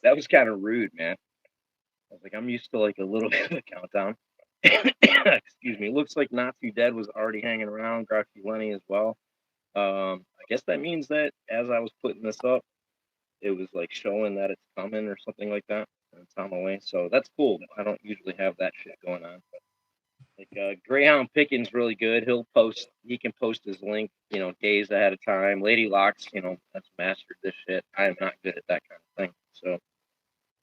That was kind of rude, man. I was like, I'm used to like a little bit of a countdown. Excuse me. Looks like Not Too Dead was already hanging around. Graffiti Lenny as well. I guess that means that as I was putting this up, it was like showing that it's coming or something like that. And it's on the way. So that's cool. I don't usually have that shit going on. Like Greyhound Picking's really good. He can post his link, days ahead of time. Lady Locks, has mastered this shit. I am not good at that kind of thing. So if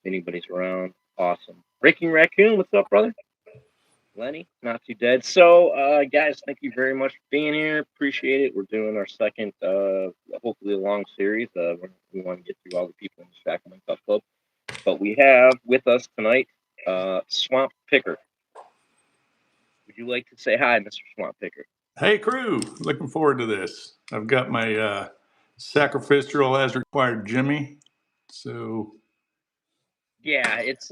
anybody's around, awesome. Breaking Raccoon, what's up, brother? Lenny, Not Too Dead. So, guys, thank you very much for being here. Appreciate it. We're doing our second, hopefully a long series. We want to get through all the people in the Shacklemen Cuff Club. But we have with us tonight Swamp Picker. Would you like to say hi, Mr. Swamp Picker? Hey, crew. Looking forward to this. I've got my sacrificial as required Jimmy. So. Yeah, it's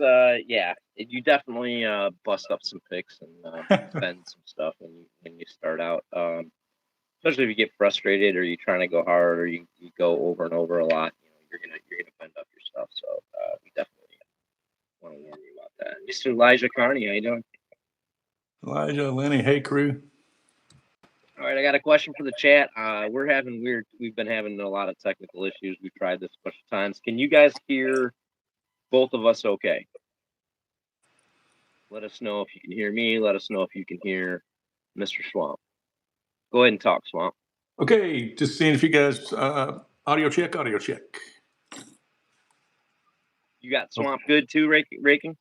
you definitely bust up some picks and spend some stuff when you start out. Especially if you get frustrated or you're trying to go hard or you go over and over a lot, you're gonna bend up your stuff. So we definitely want to warn you about that. Mr. Elijah Carney, how you doing? Elijah, Lenny, hey crew. All right, I got a question for the chat. We've been having a lot of technical issues. We've tried this a bunch of times. Can you guys hear both of us okay? Let us know if you can hear me. Let us know if you can hear Mr. Swamp. Go ahead and talk, Swamp. Okay, just seeing if you guys, audio check. You got Swamp good too, raking?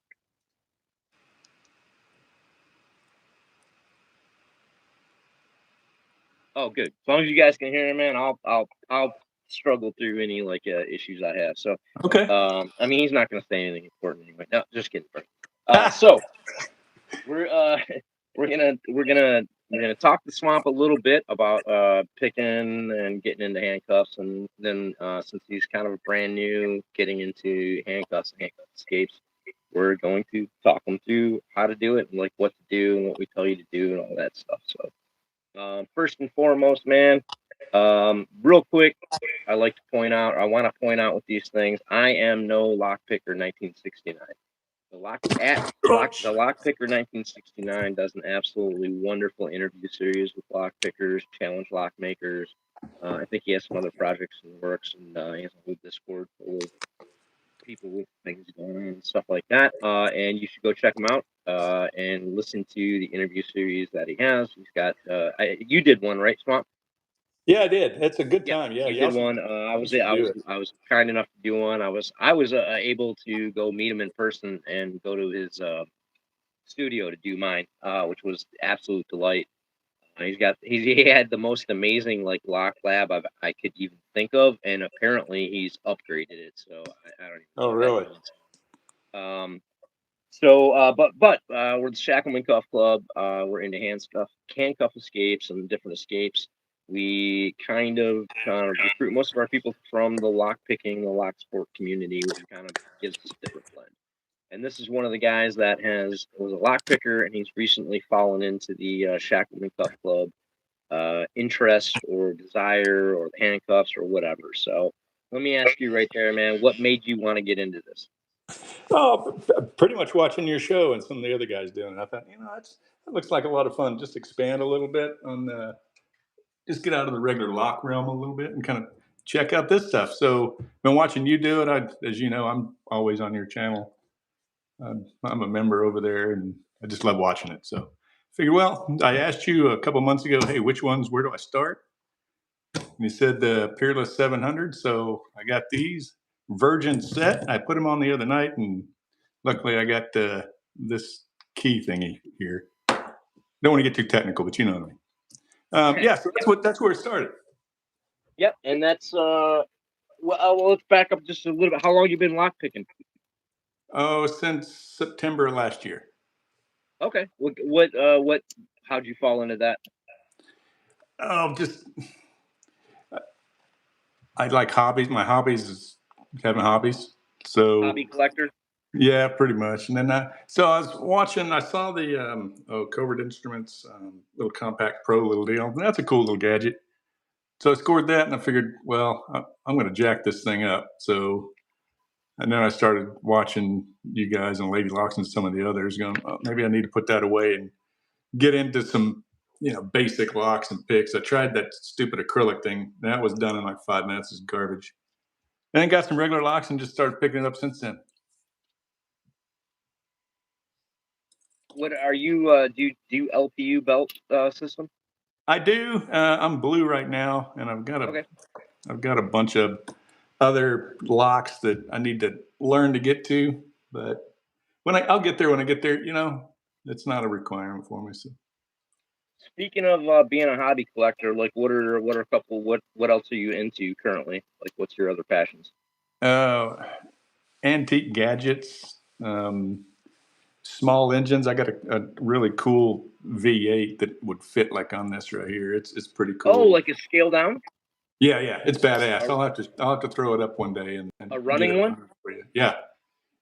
Oh, good. As long as you guys can hear him, man, I'll struggle through any issues I have. So, okay. I mean, he's not going to say anything important anyway. No, just kidding. So we're gonna talk to Swamp a little bit about picking and getting into handcuffs, and then since he's kind of brand new, getting into handcuffs and handcuff escapes, we're going to talk him through how to do it and like what to do and what we tell you to do and all that stuff. So. First and foremost, man, real quick, I want to point out with these things, I am no lockpicker 1969. The Lockpicker 1969 does an absolutely wonderful interview series with lockpickers, challenge lockmakers. I think he has some other projects in the works, and he has a whole Discord full of people with things going on and stuff like that. And you should go check him out and listen to the interview series that he has. He's got you did one, right, Swamp? Yeah, I did. It's a good time. Yeah, you did one. I was kind enough to do one. I was able to go meet him in person and go to his studio to do mine, which was absolute delight. He had the most amazing lock lab I could even think of, and apparently he's upgraded it. So I don't even know. Oh, really? But we're the Shacklemen Cuff Club. We're into handcuff escapes and different escapes. We kind of recruit most of our people from the lock picking, the lock sport community, which kind of gives us a different blend. And this is one of the guys that was a lock picker, and he's recently fallen into the Shacklemen Cuff Club interest or desire or handcuffs or whatever. So let me ask you right there, man, what made you want to get into this? Oh, pretty much watching your show and some of the other guys doing it. I thought, that looks like a lot of fun. Just expand a little bit on, just get out of the regular lock realm a little bit and kind of check out this stuff. So, been watching you do it. As you know, I'm always on your channel. I'm a member over there, and I just love watching it. So, figured, well, I asked you a couple months ago, hey, where do I start? And you said the Peerless 700. So I got these Virgin set. I put them on the other night, and luckily I got this key thingy here. Don't want to get too technical, but you know what I mean. Yeah, so that's where it started. Yep, and that's well, let's back up just a little bit. How long you been lock picking? Oh, since September last year. Okay. How'd you fall into that? Oh, I like hobbies. My hobbies is having hobbies. So hobby collector. Yeah, pretty much. And then I was watching. I saw the Covert Instruments little Compact Pro little deal. And that's a cool little gadget. So I scored that, and I figured, well, I'm going to jack this thing up. So And then I started watching you guys and Lady Locks and some of the others, going, oh, maybe I need to put that away and get into some, basic locks and picks. I tried that stupid acrylic thing. That was done in like 5 minutes. It's garbage. And then got some regular locks and just started picking it up since then. What are you? Do you LPU belt system? I do. I'm blue right now, and Okay. I've got a bunch of other locks that I need to learn to get to. But I'll get there when I get there. It's not a requirement for me. So. Speaking of being a hobby collector, like what are a couple what else are you into currently? Like what's your other passions? Uh, Antique gadgets, small engines. I got a really cool V8 that would fit like on this right here. It's pretty Oh, cool. like a scale down, Yeah, it's badass. a, I'll have to throw it up one day and a get running it one. for you. Yeah,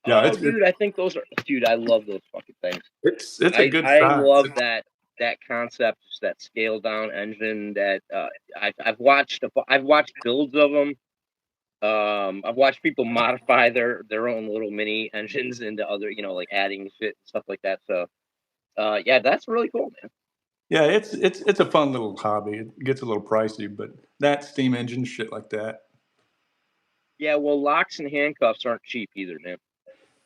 Oh, it's dude, I think those are. Dude, I love those fucking things. it's a good I size. love that concept, just that scale down engine. That I've watched builds of them. I've watched people modify their own little mini engines into other, like adding shit and stuff like that. So, yeah, that's really cool, man. Yeah, it's a fun little hobby. It gets a little pricey, but that steam engine shit like that. Yeah, well, locks and handcuffs aren't cheap either, man.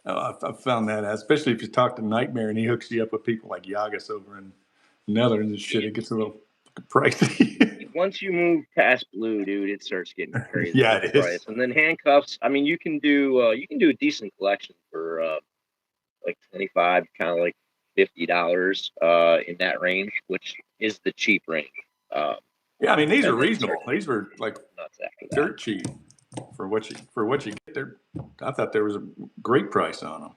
I've found that out, especially if you talk to Nightmare and he hooks you up with people like Yagas over in Netherlands and shit. It gets a little pricey. Once you move past blue, dude, it starts getting crazy Yeah, with the it is. price. And then handcuffs. I mean, you can do a decent collection for like 25, kind of like $50 in that range, which is the cheap range. Um, Yeah, I mean these are and then it reasonable. starts These getting were like nuts after that. dirt cheap for what you get there. I thought there was a great price on them.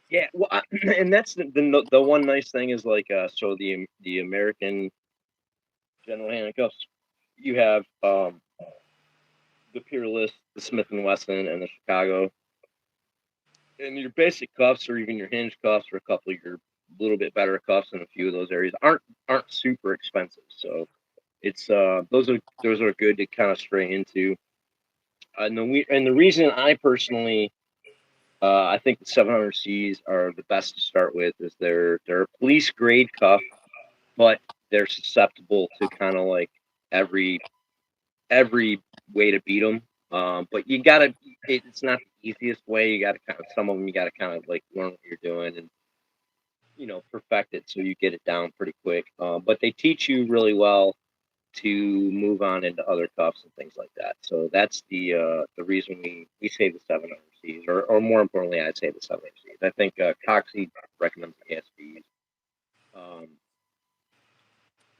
Yeah, well, and that's the one nice thing is like so the American General handcuffs, you have the Peerless, the Smith and Wesson, and the Chicago. And your basic cuffs, or even your hinge cuffs, or a couple of your little bit better cuffs in a few of those areas aren't super expensive. So it's those are good to kind of stray into. And the reason I personally I think the 700Cs are the best to start with is they're a police grade cuff, but they're susceptible to kind of like every every way to beat them. But you gotta, it's not the easiest way. You gotta kind of, some of them you gotta kind of like learn what you're doing and, perfect it so you get it down pretty quick. But they teach you really well to move on into other cuffs and things like that. So that's the reason we say the 700Cs, or more importantly, I'd say the 700Cs. I think Coxie recommends the ASBs. Um,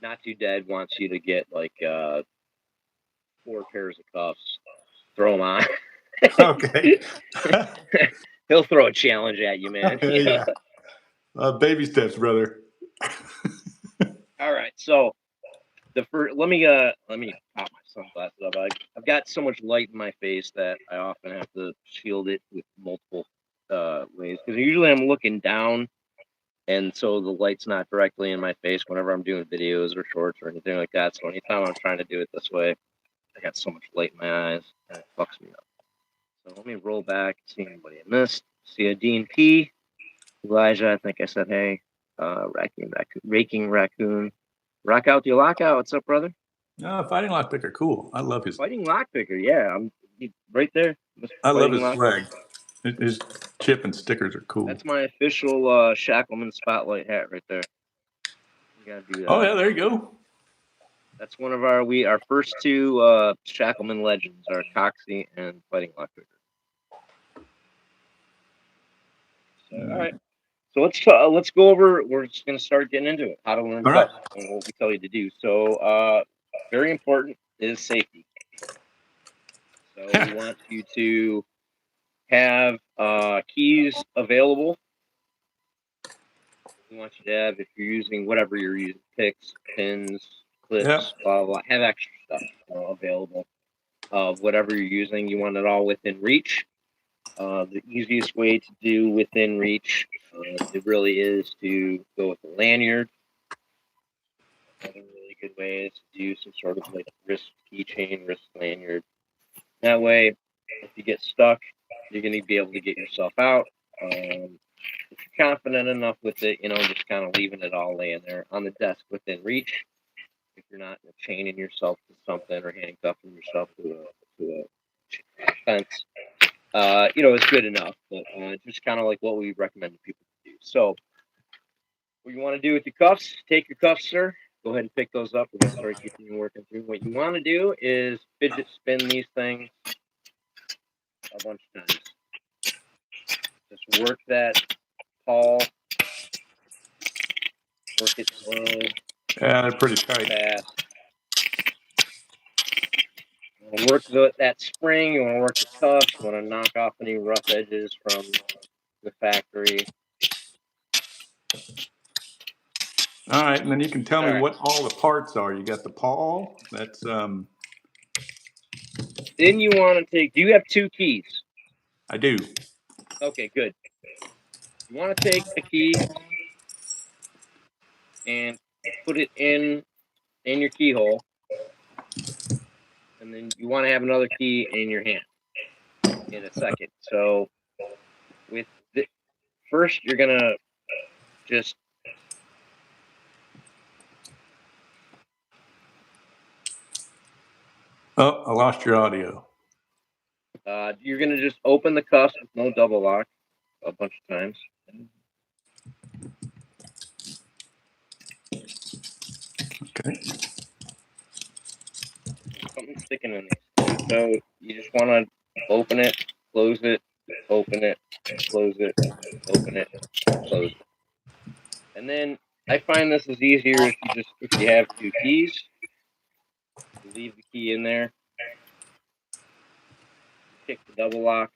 Not Too Dead wants you to get like 4 pairs of cuffs, throw them on. Okay. He'll throw a challenge at you, man. Yeah. Baby steps, brother. All right, so the first, let me pop my sunglasses up. I've got so much light in my face that I often have to shield it with multiple ways, because usually I'm looking down, and so the light's not directly in my face whenever I'm doing videos or shorts or anything like that. So anytime I'm trying to do it this way, I got so much light in my eyes and it fucks me up. So let me roll back, see anybody I missed. See a Dean P. Elijah, I think I said hey. Raking Raccoon. Rock out the lockout. What's up, brother? Fighting lockpick are cool. I love his. Fighting lockpicker. Yeah, I'm right there. I love Fighting his swag. His chip and stickers are cool. That's my official Shacklemen spotlight hat right there. You gotta do that. Oh yeah, there you go. That's one of our first two Shacklemen legends are Coxie and Fighting Lockpicker. So, all right. So let's go over. We're just gonna start getting into it. How to learn All right. cuffs and what we tell you to do. So very important is safety. So we want you to have keys available. We want you to have, if you're using whatever you're using, picks, pins, clips, blah, blah, have extra stuff available of whatever you're using. You want it all within reach. The easiest way to do within reach, it really is to go with a lanyard. Another really good way is to do some sort of like wrist keychain, wrist lanyard. That way, if you get stuck, you're going to be able to get yourself out. If you're confident enough with it, just kind of leaving it all laying there on the desk within reach. If you're not chaining yourself to something or handcuffing yourself to a fence, it's good enough. But just kind of like what we recommend to people to do. So, what you want to do with your cuffs? Take your cuffs, sir. Go ahead and pick those up. We're going to start keeping you working through. What you want to do is fidget spin these things a bunch of times. Just work that pawl. Work it slow. Yeah, they're pretty tight. Fast. You want to work that spring. You want to work the cuffs. You want to knock off any rough edges from the factory. All right, and then you can tell me what all the parts are. You got the pawl. That's Then you want to take. Do you have 2 keys? I do. Okay, good. You want to take a key and put it in your keyhole, and then you want to have another key in your hand in a second. So first you're gonna just Oh, I lost your audio. you're gonna just open the cuffs with no double lock a bunch of times. Okay. Something's sticking in these. So you just want to open it, close it, open it, close it, open it, close it. And then I find this is easier if you have 2 keys. You leave the key in there, pick the double lock,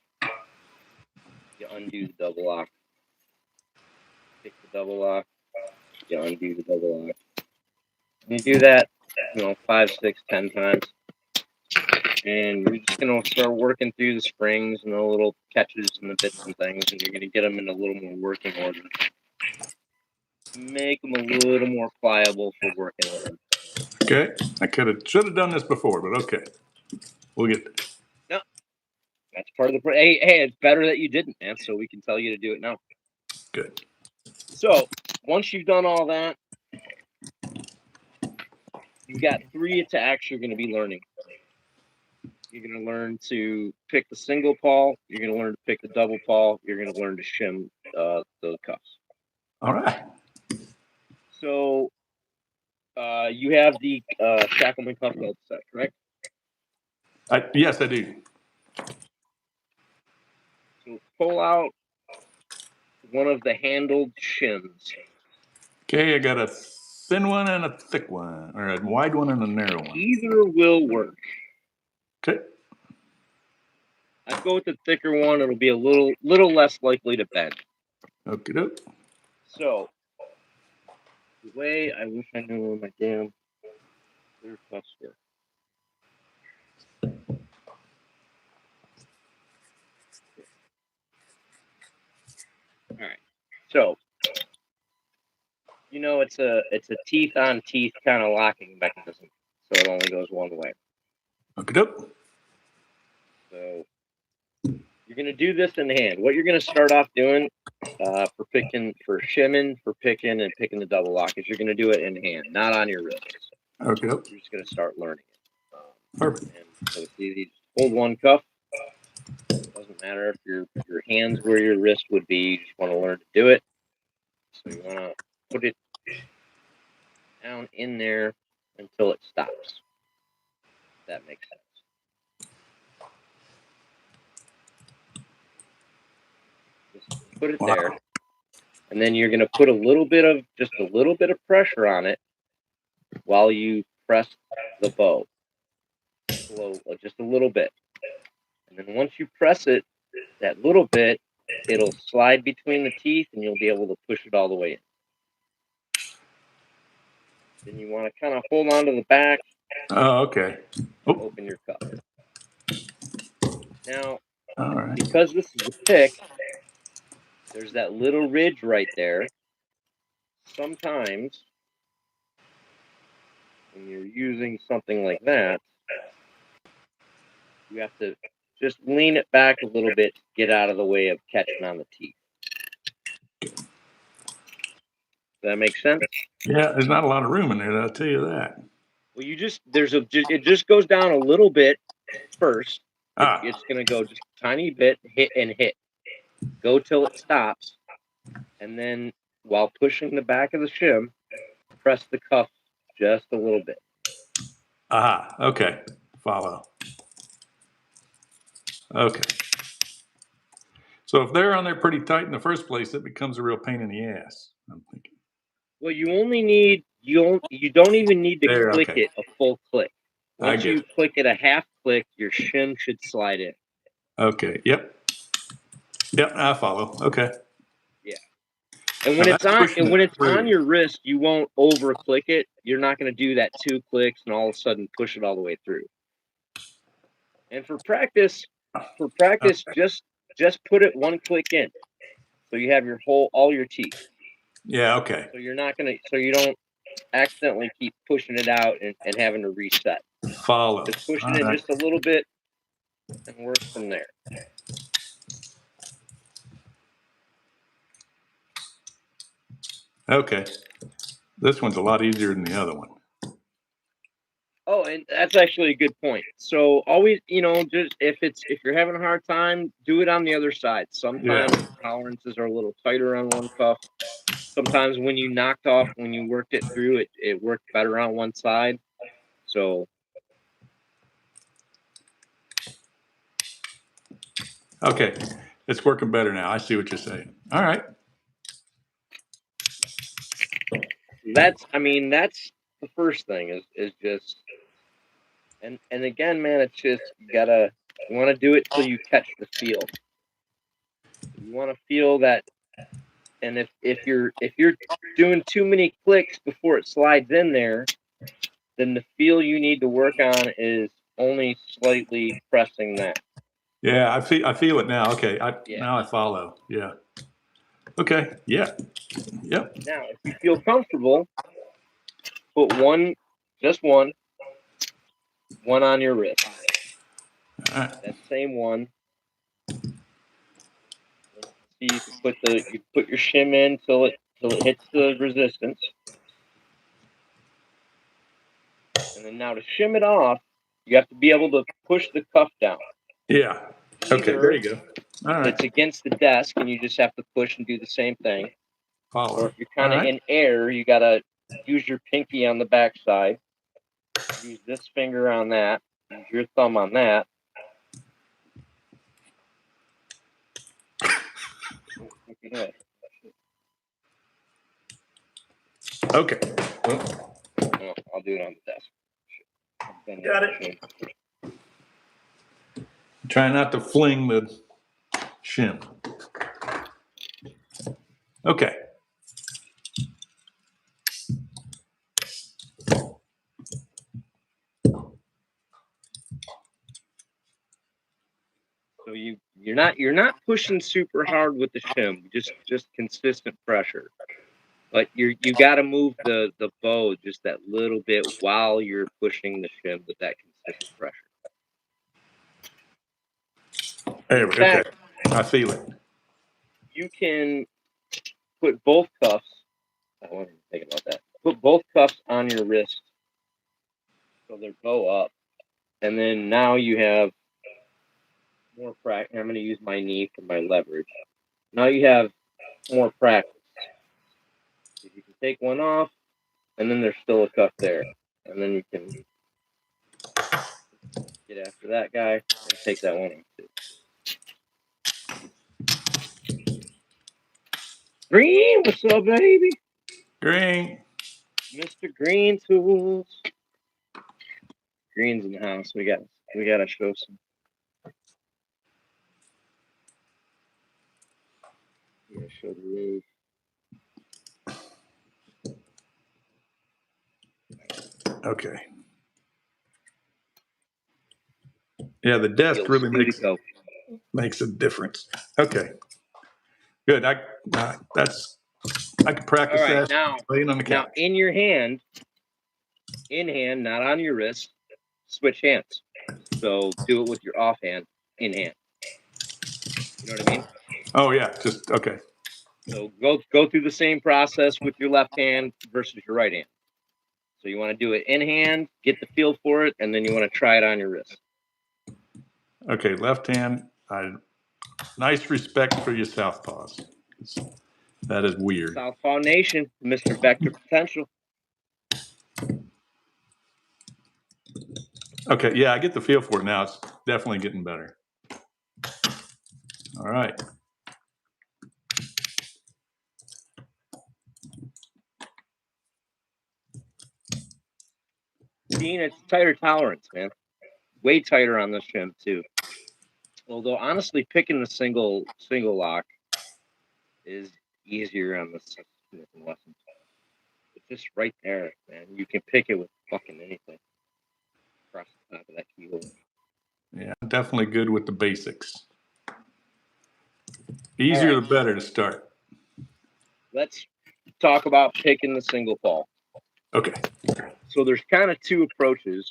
you undo the double lock, pick the double lock, you undo the double lock. And you do that, 5, 6, 10 times. And you're just going to start working through the springs and the little catches and the bits and things, and you're going to get them in a little more working order. Make them a little more pliable for working with them. Okay. I should have done this before, but okay. We'll get there. No, that's part of the. Hey, it's better that you didn't, man. So we can tell you to do it now. Good. So once you've done all that, you've got 3 attacks you're going to be learning. You're going to learn to pick the single pawl. You're going to learn to pick the double pawl. You're going to learn to shim the cuffs. All right. So you have the Shacklemen cuff belt set, correct? Yes, I do. So pull out one of the handled shims. Okay, I got a thin one and a thick one, or a wide one and a narrow one. Either will work. Okay. I'd go with the thicker one. It'll be a little less likely to bend. Okie doke. So the way I wish I knew where my damn clear cuffs were. All right. So it's a teeth on teeth kind of locking mechanism. So it only goes one way. Okie doke. So you're gonna do this in hand. What you're gonna start off doing for shimming, for picking the double lock is you're gonna do it in hand, not on your wrists. Okie doke. You're just gonna start learning it. Perfect. And so it's easy. Just hold one cuff. Doesn't matter if your hand's where your wrist would be. You just want to learn to do it. So you want to put it down in there until it stops. If that makes sense. Just put it there, and then you're going to put just a little bit of pressure on it while you press the bow. Just a little bit. And then once you press it, that little bit, it'll slide between the teeth, and you'll be able to push it all the way in. Then you want to kind of hold on to the back. Oh, okay. Open your cup. Now, all right. Because this is a pick, there's that little ridge right there. Sometimes, when you're using something like that, you have to just lean it back a little bit to get out of the way of catching on the teeth. Does that make sense? Yeah, there's not a lot of room in there, I'll tell you that. Well, it just goes down a little bit first. Ah. It's going to go just a tiny bit, hit and hit. Go till it stops. And then while pushing the back of the shim, press the cuff just a little bit. Aha, okay. Follow. Okay. So if they're on there pretty tight in the first place, it becomes a real pain in the ass, I'm thinking. Well, you only need, you don't even need to There, click okay. it a full click. I Once get you it. click it a half click, your shim should slide in. Okay, yep. Yep, I follow. Okay. Yeah. And Now when it's that's on, pushing and when it it's on through. your wrist, you won't over click it. You're not going to do that 2 clicks and all of a sudden push it all the way through. And for practice, Okay. just put it 1 click in, so you have all your teeth. Yeah, okay. So you don't accidentally keep pushing it out and having to reset. Follow. Just push All it in right. just a little bit and work from there. Okay. This one's a lot easier than the other one. Oh, and that's actually a good point. So always, just if you're having a hard time, do it on the other side. Sometimes tolerances are a little tighter on one cuff. Sometimes when you worked it through, it worked better on one side. So Okay. It's working better now. I see what you're saying. All right. that's the first thing is just, and again, man, it's just you want to do it till you catch the feel. You want to feel that, and if you're doing too many clicks before it slides in there, then the feel you need to work on is only slightly pressing that. Yeah, I feel it now. Okay. Yeah. Now I follow. Yeah. Okay. Yeah. Yep. Now, if you feel comfortable, put just one on your wrist. All right. That same one. See, you can put your shim in till it hits the resistance, and then now to shim it off, you have to be able to push the cuff down. Yeah. Okay. There you go. All right. It's against the desk, and you just have to push and do the same thing. Follow. Or if you're kind of in air, you gotta use your pinky on the back side. Use this finger on that. Use your thumb on that. Okay. No, I'll do it on the desk. Got it. Try not to fling the shim. Okay. So you're not pushing super hard with the shim, just consistent pressure. But you got to move the bow just that little bit while you're pushing the shim with that consistent pressure. There we go. Okay. I feel it. You can put both cuffs. I wasn't thinking about that. Put both cuffs on your wrist so they're bow up, and then now you have more practice. I'm going to use my knee for my leverage. Now you have more practice. If you can take one off, and then there's still a cuff there, and then you can get after that guy and take that one off too. Green, what's up, baby? Green. Mr. Green Tools. Green's in the house. We gotta show some. Yeah, show the roof. Okay. Yeah, the desk really makes a difference. Okay. Good. I can practice All right, that laying on the couch. now in hand, not on your wrist. Switch hands. So do it with your offhand in hand. You know what I mean? Oh yeah, just okay. So go through the same process with your left hand versus your right hand. So you want to do it in hand, get the feel for it, and then you want to try it on your wrist. Okay, left hand. Nice respect for your southpaws. That is weird. Southpaw Nation, Mr. Vector Potential. Okay, yeah, I get the feel for it now. It's definitely getting better. All right. Dean, it's tighter tolerance, man. Way tighter on this shim too. Although honestly, picking the single lock is easier on the Smith & Wesson. It's just right there, man. You can pick it with fucking anything across the top of that keyhole. Yeah, definitely good with the basics. Easier the better to start. Let's talk about picking the single pawl. Okay. So there's kind of two approaches.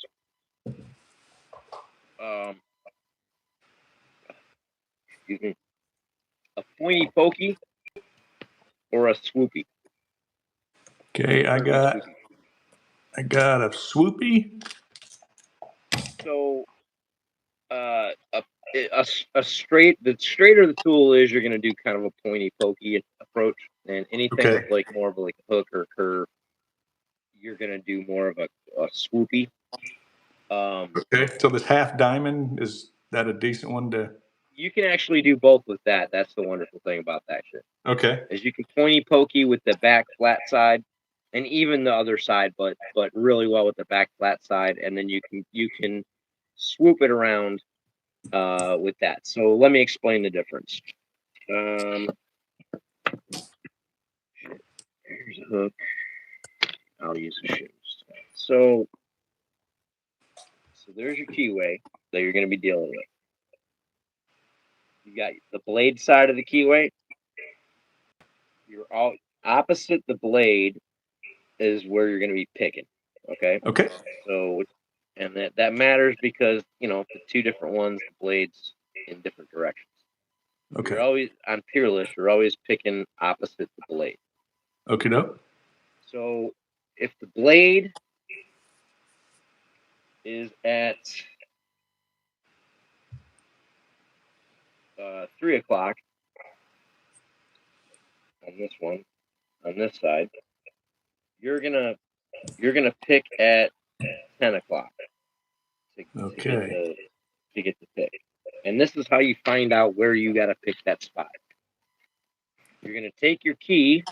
Excuse me. A pointy pokey or a swoopy. Okay, I got a swoopy. So a straight, the straighter the tool is, you're going to do kind of a pointy pokey approach, and anything with like more of like a hook or curve, you're going to do more of a swoopy. Okay, so this half diamond, is that a decent one to? You can actually do both with that. That's the wonderful thing about that shit. Okay. Is you can pointy pokey with the back flat side, and even the other side, but really well with the back flat side, and then you can swoop it around with that. So let me explain the difference. Here's a hook. I'll use a shim. So there's your keyway that you're going to be dealing with. You got the blade side of the keyway. You're all opposite the blade is where you're going to be picking. Okay. Okay. So, and that matters because the two different ones, the blades in different directions. Okay. You're always on Peerless. You're always picking opposite the blade. Okay. No. So if the blade is at 3 o'clock on this one, on this side, you're gonna pick at 10 o'clock to get the pick. And this is how you find out where you got to pick that spot. You're gonna take your key,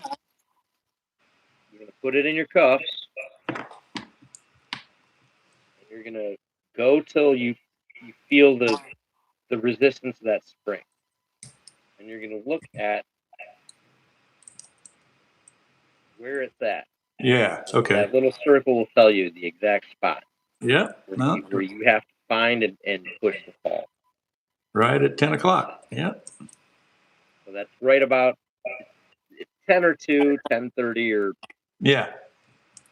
you're gonna put it in your cuffs, and you're gonna go till you feel the resistance of that spring, and you're gonna look at where it's at. Yeah. Okay. That little circle will tell you the exact spot. Yeah. Where you have to find and push the pawl. Right at 10 o'clock. Yeah. So that's right about 10 or 2, 10:30 or yeah.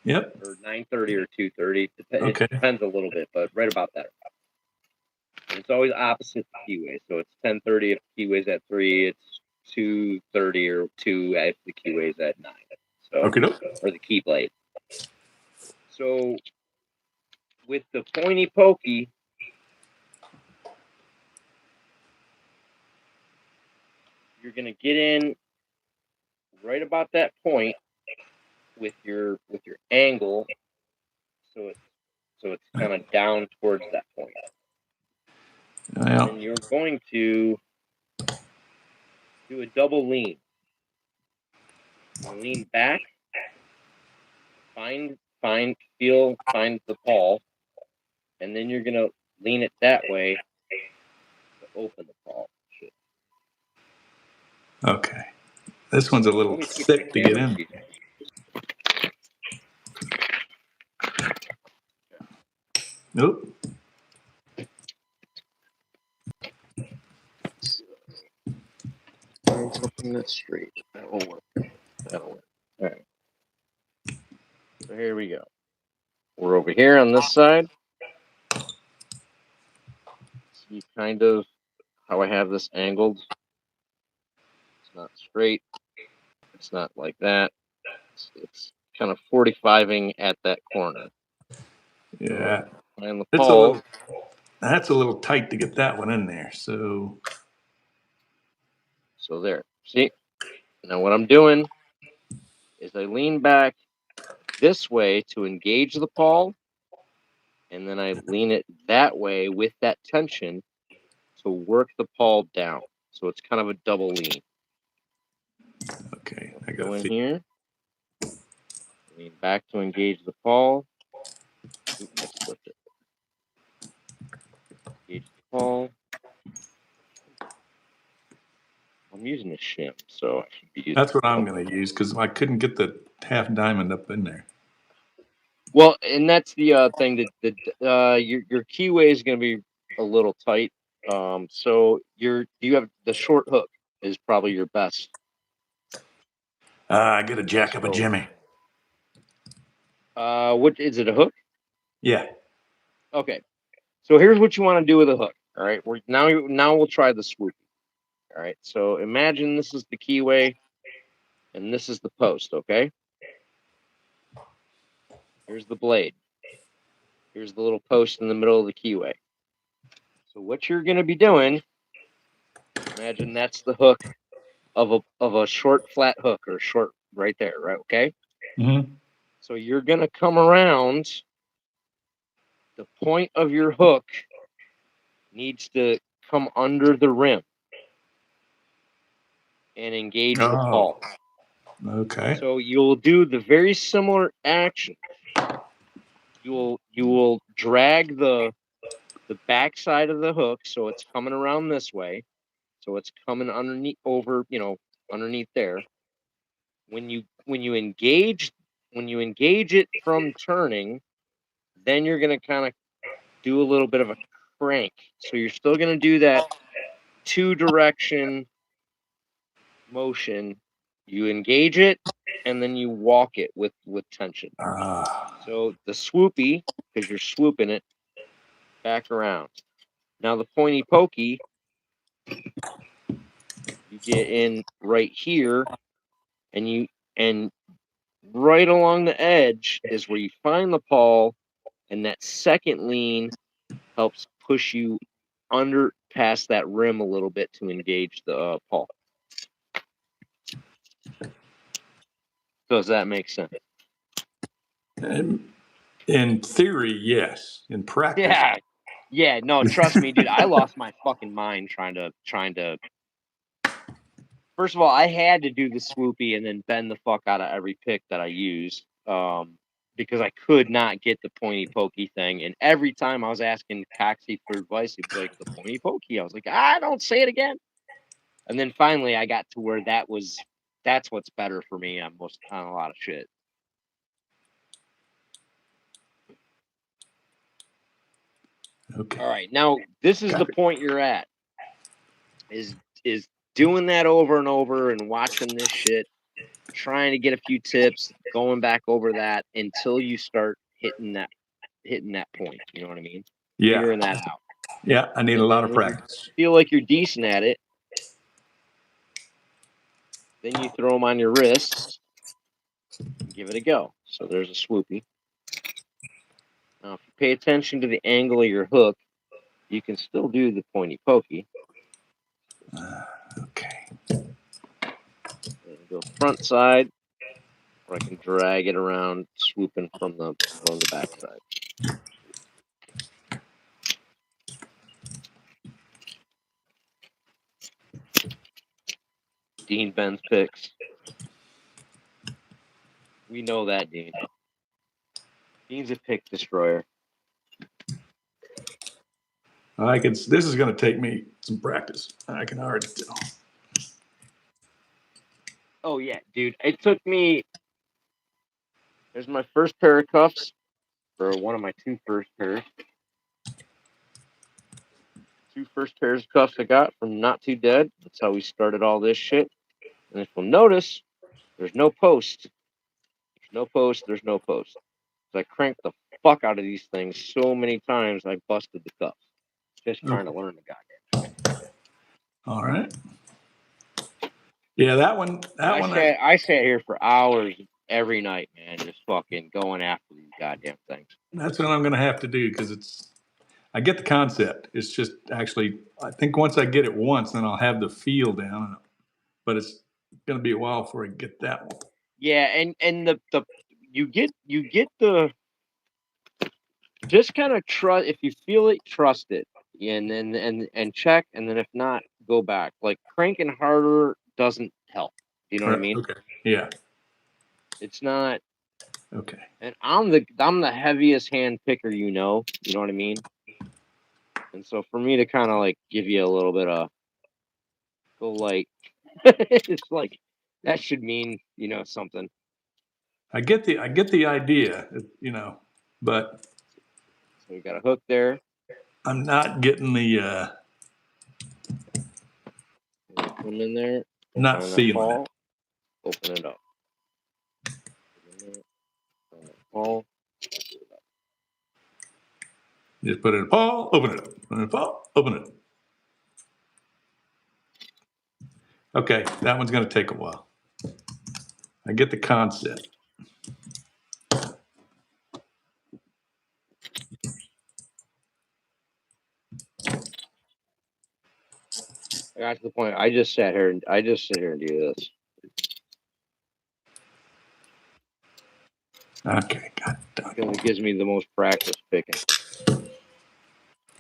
Yep. Or 9:30 or 2:30. It depends a little bit, but right about that. And it's always opposite the keyway. So it's 10:30 if the keyway's at 3. It's 2:30 or 2 if the keyway's at 9. So or the key blade. So with the pointy pokey, you're gonna get in right about that point with your angle, so it's kind of down towards that point. And you're going to do a double lean. Lean back, find the pawl, and then you're gonna lean it that way to open the pawl. Shit. Okay. This one's a little thick to get in. Nope. Find something that's straight. That will work. All right. So here we go. We're over here on this side. So you kind of how I have this angled. It's not straight. It's not like that. It's kind of 45ing at that corner. Yeah. And the It's pawl. that's a little tight to get that one in there. So there. See? Now what I'm doing is I lean back this way to engage the pawl, and then I lean it that way with that tension to work the pawl down. So it's kind of a double lean. okay, I go in here, lean back to engage the pawl. Oops, I slipped it. Engage the pawl. I'm using a shim, so I should be using. That's what I'm going to use because I couldn't get the half diamond up in there. Well, and that's the thing that your keyway is going to be a little tight. So you have the short hook is probably your best. I get a jack up a Jimmy. What is it? A hook? Yeah. Okay. So here's what you want to do with a hook. All right. Now we'll try the swoop. All right. So imagine this is the keyway, and this is the post. Okay. Here's the blade. Here's the little post in the middle of the keyway. So what you're going to be doing, imagine that's the hook of a short flat hook or short right there, right? Okay. Mm-hmm. So you're going to come around. The point of your hook needs to come under the rim and engage the pawl. Okay. So you'll do the very similar action. You will drag the back side of the hook so it's coming around this way. So it's coming underneath underneath there. When you engage it from turning, then you're going to kind of do a little bit of a crank. So you're still going to do that 2-direction motion. You engage it and then you walk it with tension. So the swoopy, because you're swooping it back around. Now the pointy pokey, you get in right here, and right along the edge is where you find the pawl, and that second lean helps push you under past that rim a little bit to engage the pawl. Does that make sense? In theory, yes. In practice, yeah. No, trust me, dude. I lost my fucking mind trying to. First of all, I had to do the swoopy and then bend the fuck out of every pick that I used, because I could not get the pointy pokey thing. And every time I was asking Coxie for advice, he'd be like, "The pointy pokey." I was like, don't say it again. And then finally, I got to where that's what's better for me on a lot of shit. Okay. All right, now this is the point you're at. Is doing that over and over and watching this shit, trying to get a few tips, going back over that until you start hitting that point. You know what I mean? Yeah. Figuring that out. Yeah, I need a lot of practice. Feel like you're decent at it. Then you throw them on your wrists and give it a go. So there's a swoopy. Now, if you pay attention to the angle of your hook, you can still do the pointy pokey. Okay. Go front side, or I can drag it around, swooping from the back side. Dean bends picks. We know that, Dean. Dean's a pick destroyer. This is going to take me some practice. I can already tell. Oh yeah, dude. It took me. There's my first pair of cuffs, or one of my 2 first pairs. 2 first pairs of cuffs I got from Not Too Dead. That's how we started all this shit. And if you'll notice, there's no post. There's no post. There's no post. So I cranked the fuck out of these things so many times I busted the cuffs. Just trying to learn the goddamn. All right. Yeah, that one. I sat here for hours every night, man, just fucking going after these goddamn things. That's what I'm going to have to do because it's. I get the concept. It's just actually. I think once I get it once, then I'll have the feel down. But it's going to be a while before I get that one. Yeah, and the you get the just kind of trust if you feel it, trust it, and then and check, and then if not, go back. Like cranking harder doesn't help. You know what I mean? Okay. Yeah. It's not. Okay. And I'm the heaviest hand picker, you know what I mean? And so for me to kind of like give you a little bit of go light, it's like that should mean, something. I get the idea, but So we got a hook there. I'm not getting the Put them in there. not feeling it. Open it up. Pawl. Just put it in a pawl, open it up. Put it in a pawl, open it up. Okay, that one's going to take a while. I get the concept. I got to the point. I just sit here and do this. Okay, got it done. Because it gives me the most practice picking.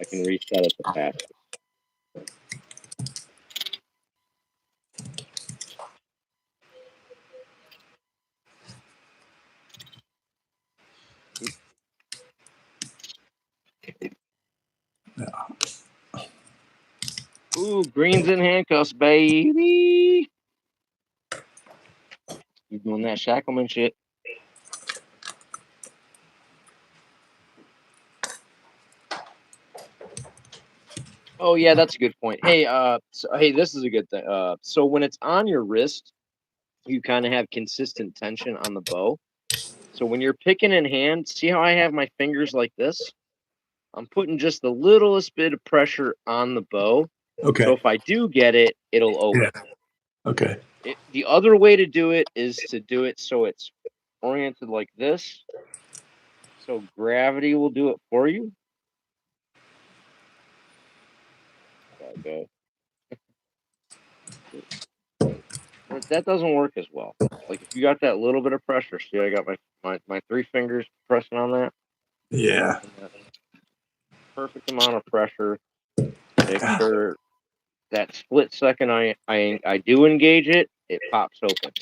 I can reset it the fastest. Yeah. Ooh, greens and handcuffs, baby. You doing that Shacklemen shit? Oh yeah, that's a good point. Hey, this is a good thing. So when it's on your wrist, you kind of have consistent tension on the bow. So when you're picking in hand, see how I have my fingers like this? I'm putting just the littlest bit of pressure on the bow. Okay. So if I do get it, it'll open. Yeah. Okay. The other way to do it is to do it so it's oriented like this. So gravity will do it for you. Okay. That doesn't work as well. Like if you got that little bit of pressure, see, I got my three fingers pressing on that. Yeah. Perfect amount of pressure. Make sure that split second I do engage it, it pops open.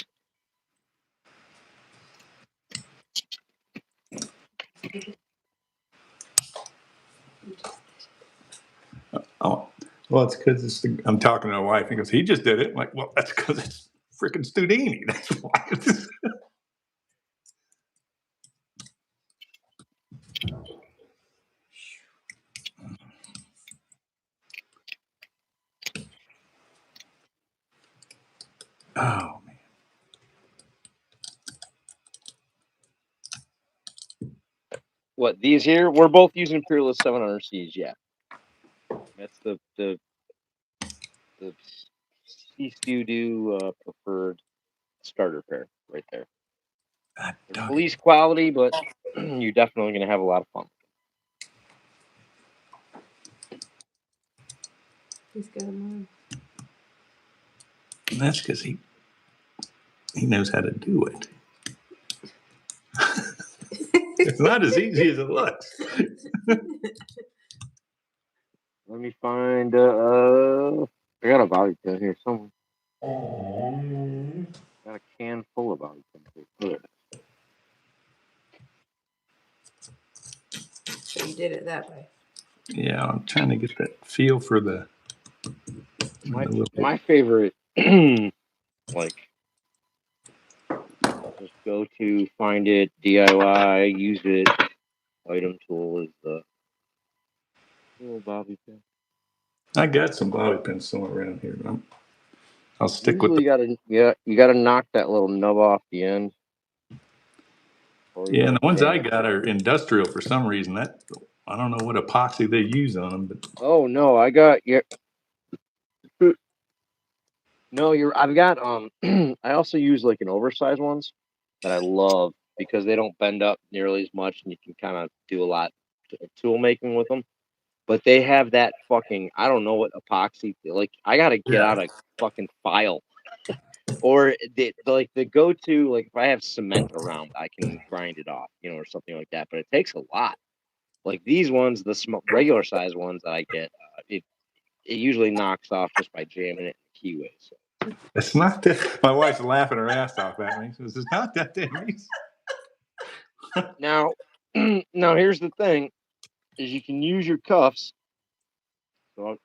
Oh, well, it's because I'm talking to my wife. He goes, he just did it. I'm like, well, that's because it's freaking Studini. That's why. Oh man. What these here? We're both using Peerless 700Cs. Yeah, that's the C-Studio preferred starter pair right there. Police quality, but you're definitely going to have a lot of fun. He's got them on. And that's because he knows how to do it. It's not as easy as it looks. Let me find. I got a bobby pin here somewhere. Got a can full of bobby pins. So you did it that way. Yeah, I'm trying to get that feel for the. My favorite, like, just go to find it, DIY, use it. Item tool is the little bobby pin. I got some bobby pins somewhere around here, but I'll stick with. You gotta knock that little nub off the end. Yeah, and the ones I got are industrial for some reason. I don't know what epoxy they use on them, but oh no, I got No, I've got I also use like an oversized ones that I love because they don't bend up nearly as much, and you can kind of do a lot of tool making with them. But they have that fucking, I don't know what epoxy, like I gotta get out a fucking file. Or like the go-to, like if I have cement around, I can grind it off, or something like that. But it takes a lot. Like these ones, the regular size ones that I get, it usually knocks off just by jamming it in the keyway. So It's not that. My wife's laughing her ass off at me. She says, "It's not that damn easy." now, now here's the thing: is you can use your cuffs.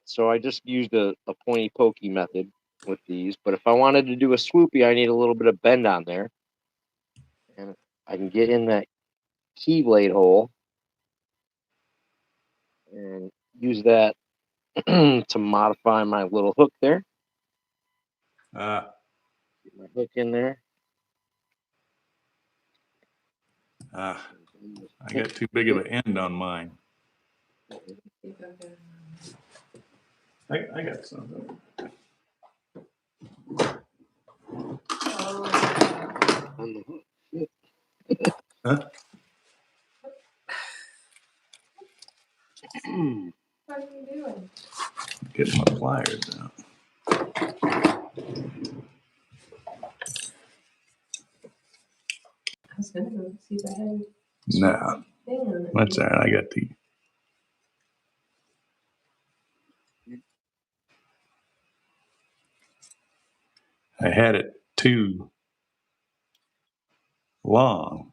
So I just used a pointy pokey method with these. But if I wanted to do a swoopy, I need a little bit of bend on there, and I can get in that keyblade hole and use that to modify my little hook there. Get my hook in there. I got too big of an end on mine. I got something. On the hook. Huh? What are you doing? Getting my pliers out. I was gonna go see if I had No, thing on it. that's all right. I got the. I had it too long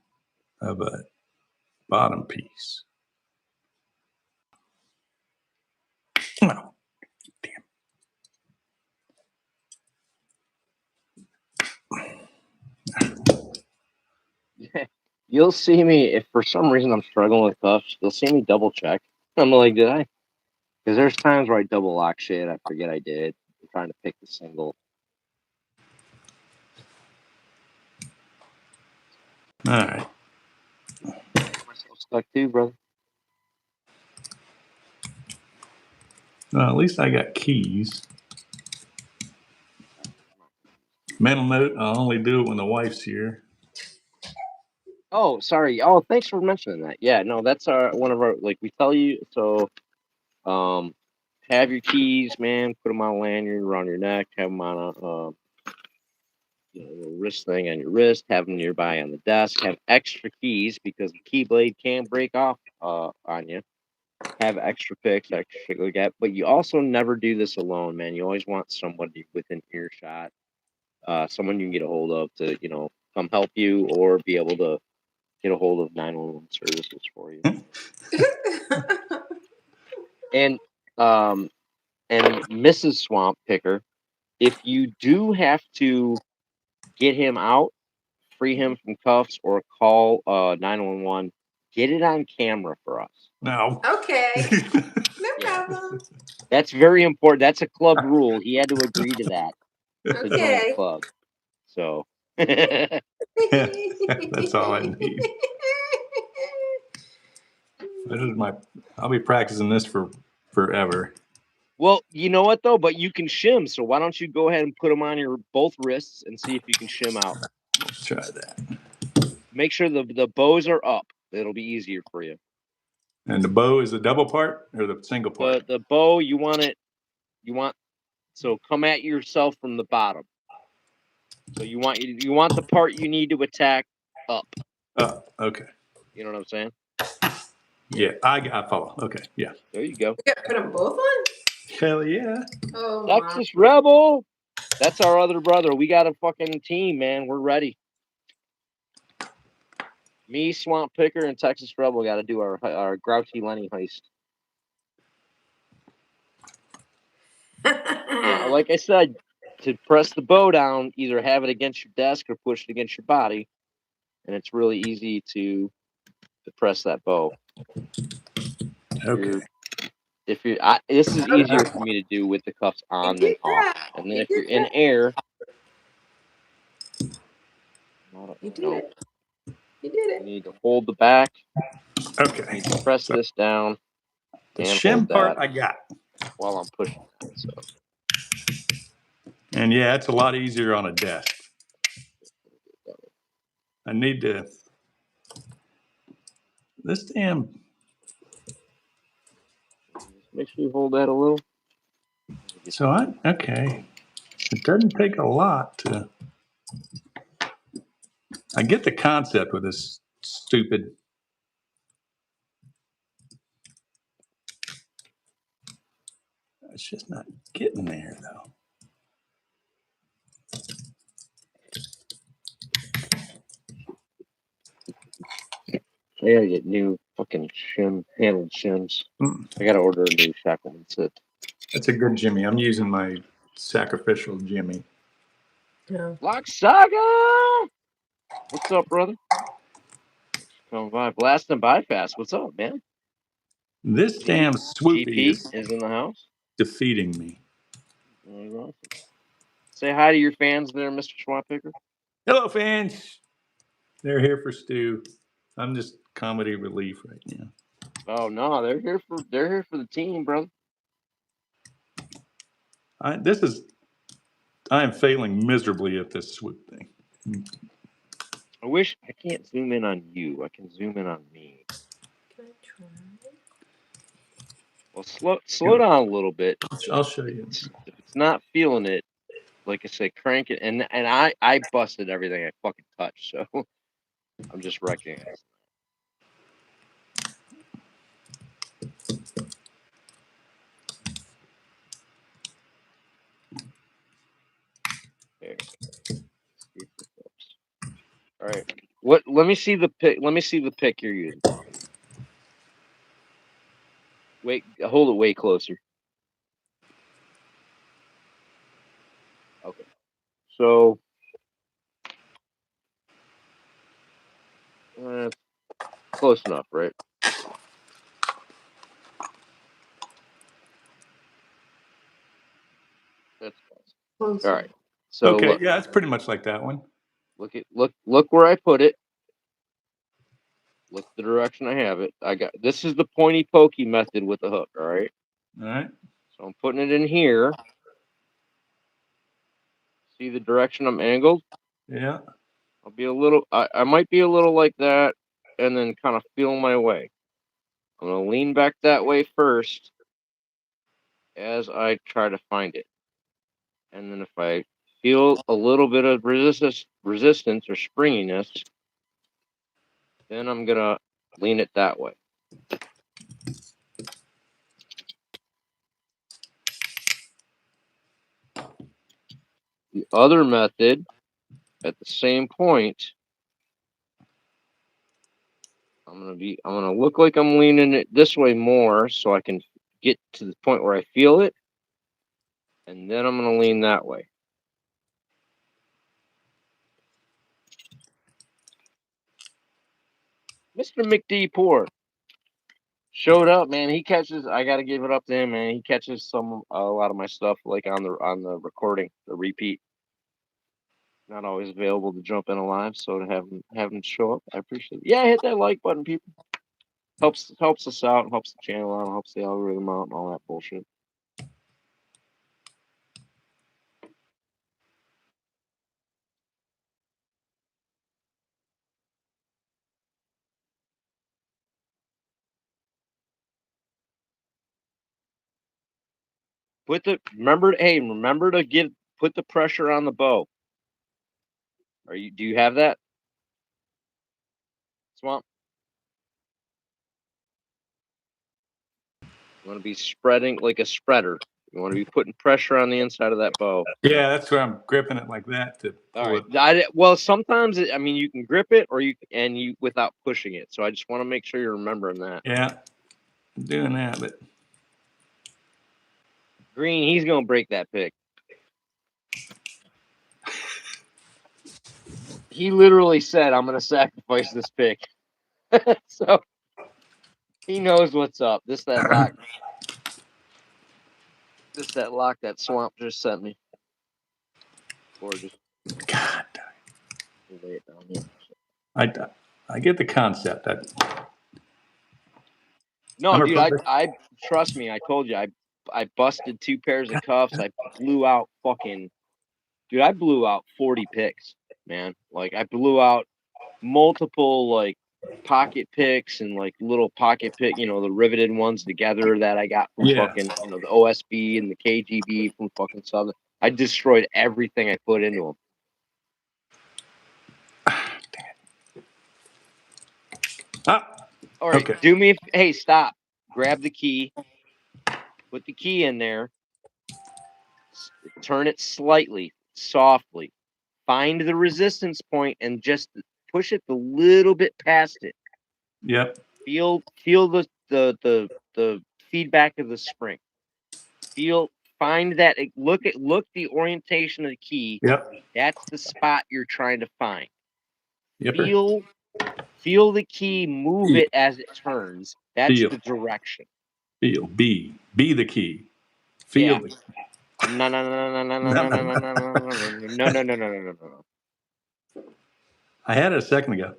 of a bottom piece. Oh, You'll see me if for some reason I'm struggling with cuffs. You'll see me double check. I'm like, did I? Because there's times where I double lock shit. I forget I did. I'm trying to pick the single. all right. Myself stuck too, brother. Well, at least I got keys. Mental note: I'll only do it when the wife's here. Oh, sorry. Oh, thanks for mentioning that. Yeah, no, that's one of our, like, we tell you. So, have your keys, man. Put them on a lanyard around your neck. Have them on a little wrist thing on your wrist. Have them nearby on the desk. Have extra keys because the key blade can break off on you. Have extra picks, extra shit like that. But you also never do this alone, man. You always want somebody within earshot, someone you can get a hold of to, come help you or be able to get a hold of 911 services for you. And Mrs. Swamp Picker, if you do have to get him out, free him from cuffs, or call 911, get it on camera for us. No. Okay. No Yeah. problem. That's very important. That's a club rule. He had to agree to that to join the Okay. club. So That's all I need. This is I'll be practicing this for forever. Well, you know what though? But you can shim. So why don't you go ahead and put them on your both wrists and see if you can shim out? Let's try that. Make sure the bows are up. It'll be easier for you. And the bow is the double part or the single part? The bow, you want so come at yourself from the bottom. So you want the part you need to attack up. Oh, okay. You know what I'm saying? Yeah, I follow. Okay, yeah. There you go. You got to put them both on? Hell yeah. Oh, wow. Texas Rebel. That's our other brother. We got a fucking team, man. We're ready. Me, Swamp Picker, and Texas Rebel got to do our Grouchy Lenny heist. Like I said, to press the bow down, either have it against your desk or push it against your body, and it's really easy to press that bow. Okay. This is easier for me to do with the cuffs on than off, and then if you're in air, You did it. You did it. you need to hold the back. Okay. You need to press this down The and shim hold part that I got. while I'm pushing that. So And yeah, it's a lot easier on a desk. I need to. This damn. Make sure you hold that a little. So okay. It doesn't take a lot to. I get the concept with this stupid. It's just not getting there though. I gotta get new fucking handled shims. I gotta order a new Shacklemen set. That's a good Jimmy. I'm using my sacrificial Jimmy. Yeah. Lock Saga! What's up, brother? Coming by, blasting by fast. What's up, man? This damn swoopy GP is in the house. defeating me. Say hi to your fans there, Mr. Swamp Picker. Hello, fans. They're here for Stu. I'm just comedy relief right now. Oh no, they're here for the team, brother. I am failing miserably at this swoop thing. I wish I can't zoom in on you. I can zoom in on me. Can I try? Well, slow down a little bit. I'll show you. If it's not feeling it, like I said, crank it. And I busted everything I fucking touched, so I'm just recognizing. There. All right. What? Let me see the pick. Let me see the pick you're using. Wait, hold it way closer. Okay. So, close enough, right? That's close. All right. So okay, look, yeah, it's pretty much like that one. Look where I put it. Look the direction I have it. This is the pointy pokey method with the hook. All right. All right. So I'm putting it in here. See the direction I'm angled? Yeah. I'll be a little. I might be a little like that, and then kind of feel my way. I'm gonna lean back that way first, as I try to find it, and then if I feel a little bit of resistance or springiness, then I'm gonna lean it that way. The other method, at the same point, I'm gonna look like I'm leaning it this way more so I can get to the point where I feel it, and then I'm gonna lean that way. Mr. McD Poor showed up, man. He catches. I gotta give it up to him, man. He catches a lot of my stuff like on the recording, the repeat. Not always available to jump in live, so to have him show up, I appreciate it. Yeah, hit that like button, people. Helps us out, helps the channel out, helps the algorithm out, and all that bullshit. Remember to put the pressure on the bow. Do you have that? Swamp? You want to be spreading like a spreader. You want to be putting pressure on the inside of that bow. Yeah, that's where I'm gripping it like that to pull it. Well, sometimes you can grip it or you without pushing it. So I just want to make sure you're remembering that. Yeah, I'm doing that, but Green, he's gonna break that pick. He literally said, "I'm gonna sacrifice this pick." So he knows what's up. That lock that Swamp just sent me. Gorgeous. God, Lay it down here. I get the concept. No, dude, I trust me. I told you, I busted 2 pairs of cuffs. I blew out fucking Dude, I blew out 40 picks, man. Like I blew out multiple like pocket picks and like little pocket pick, the riveted ones together that I got from Yeah. fucking, the OSB and the KGB from fucking Southern. I destroyed everything I put into them. All right, Okay. hey, stop. Grab the key, put the key in there, turn it slightly, softly. Find the resistance point and just push it a little bit past it. Yep. Feel the feedback of the spring. Find that. Look the orientation of the key. Yep. That's the spot you're trying to find. Yepper. Feel the key, move it as it turns. That's Feel. the direction. Feel. Be the key. Feel Yeah. the key. No. I had it a second ago.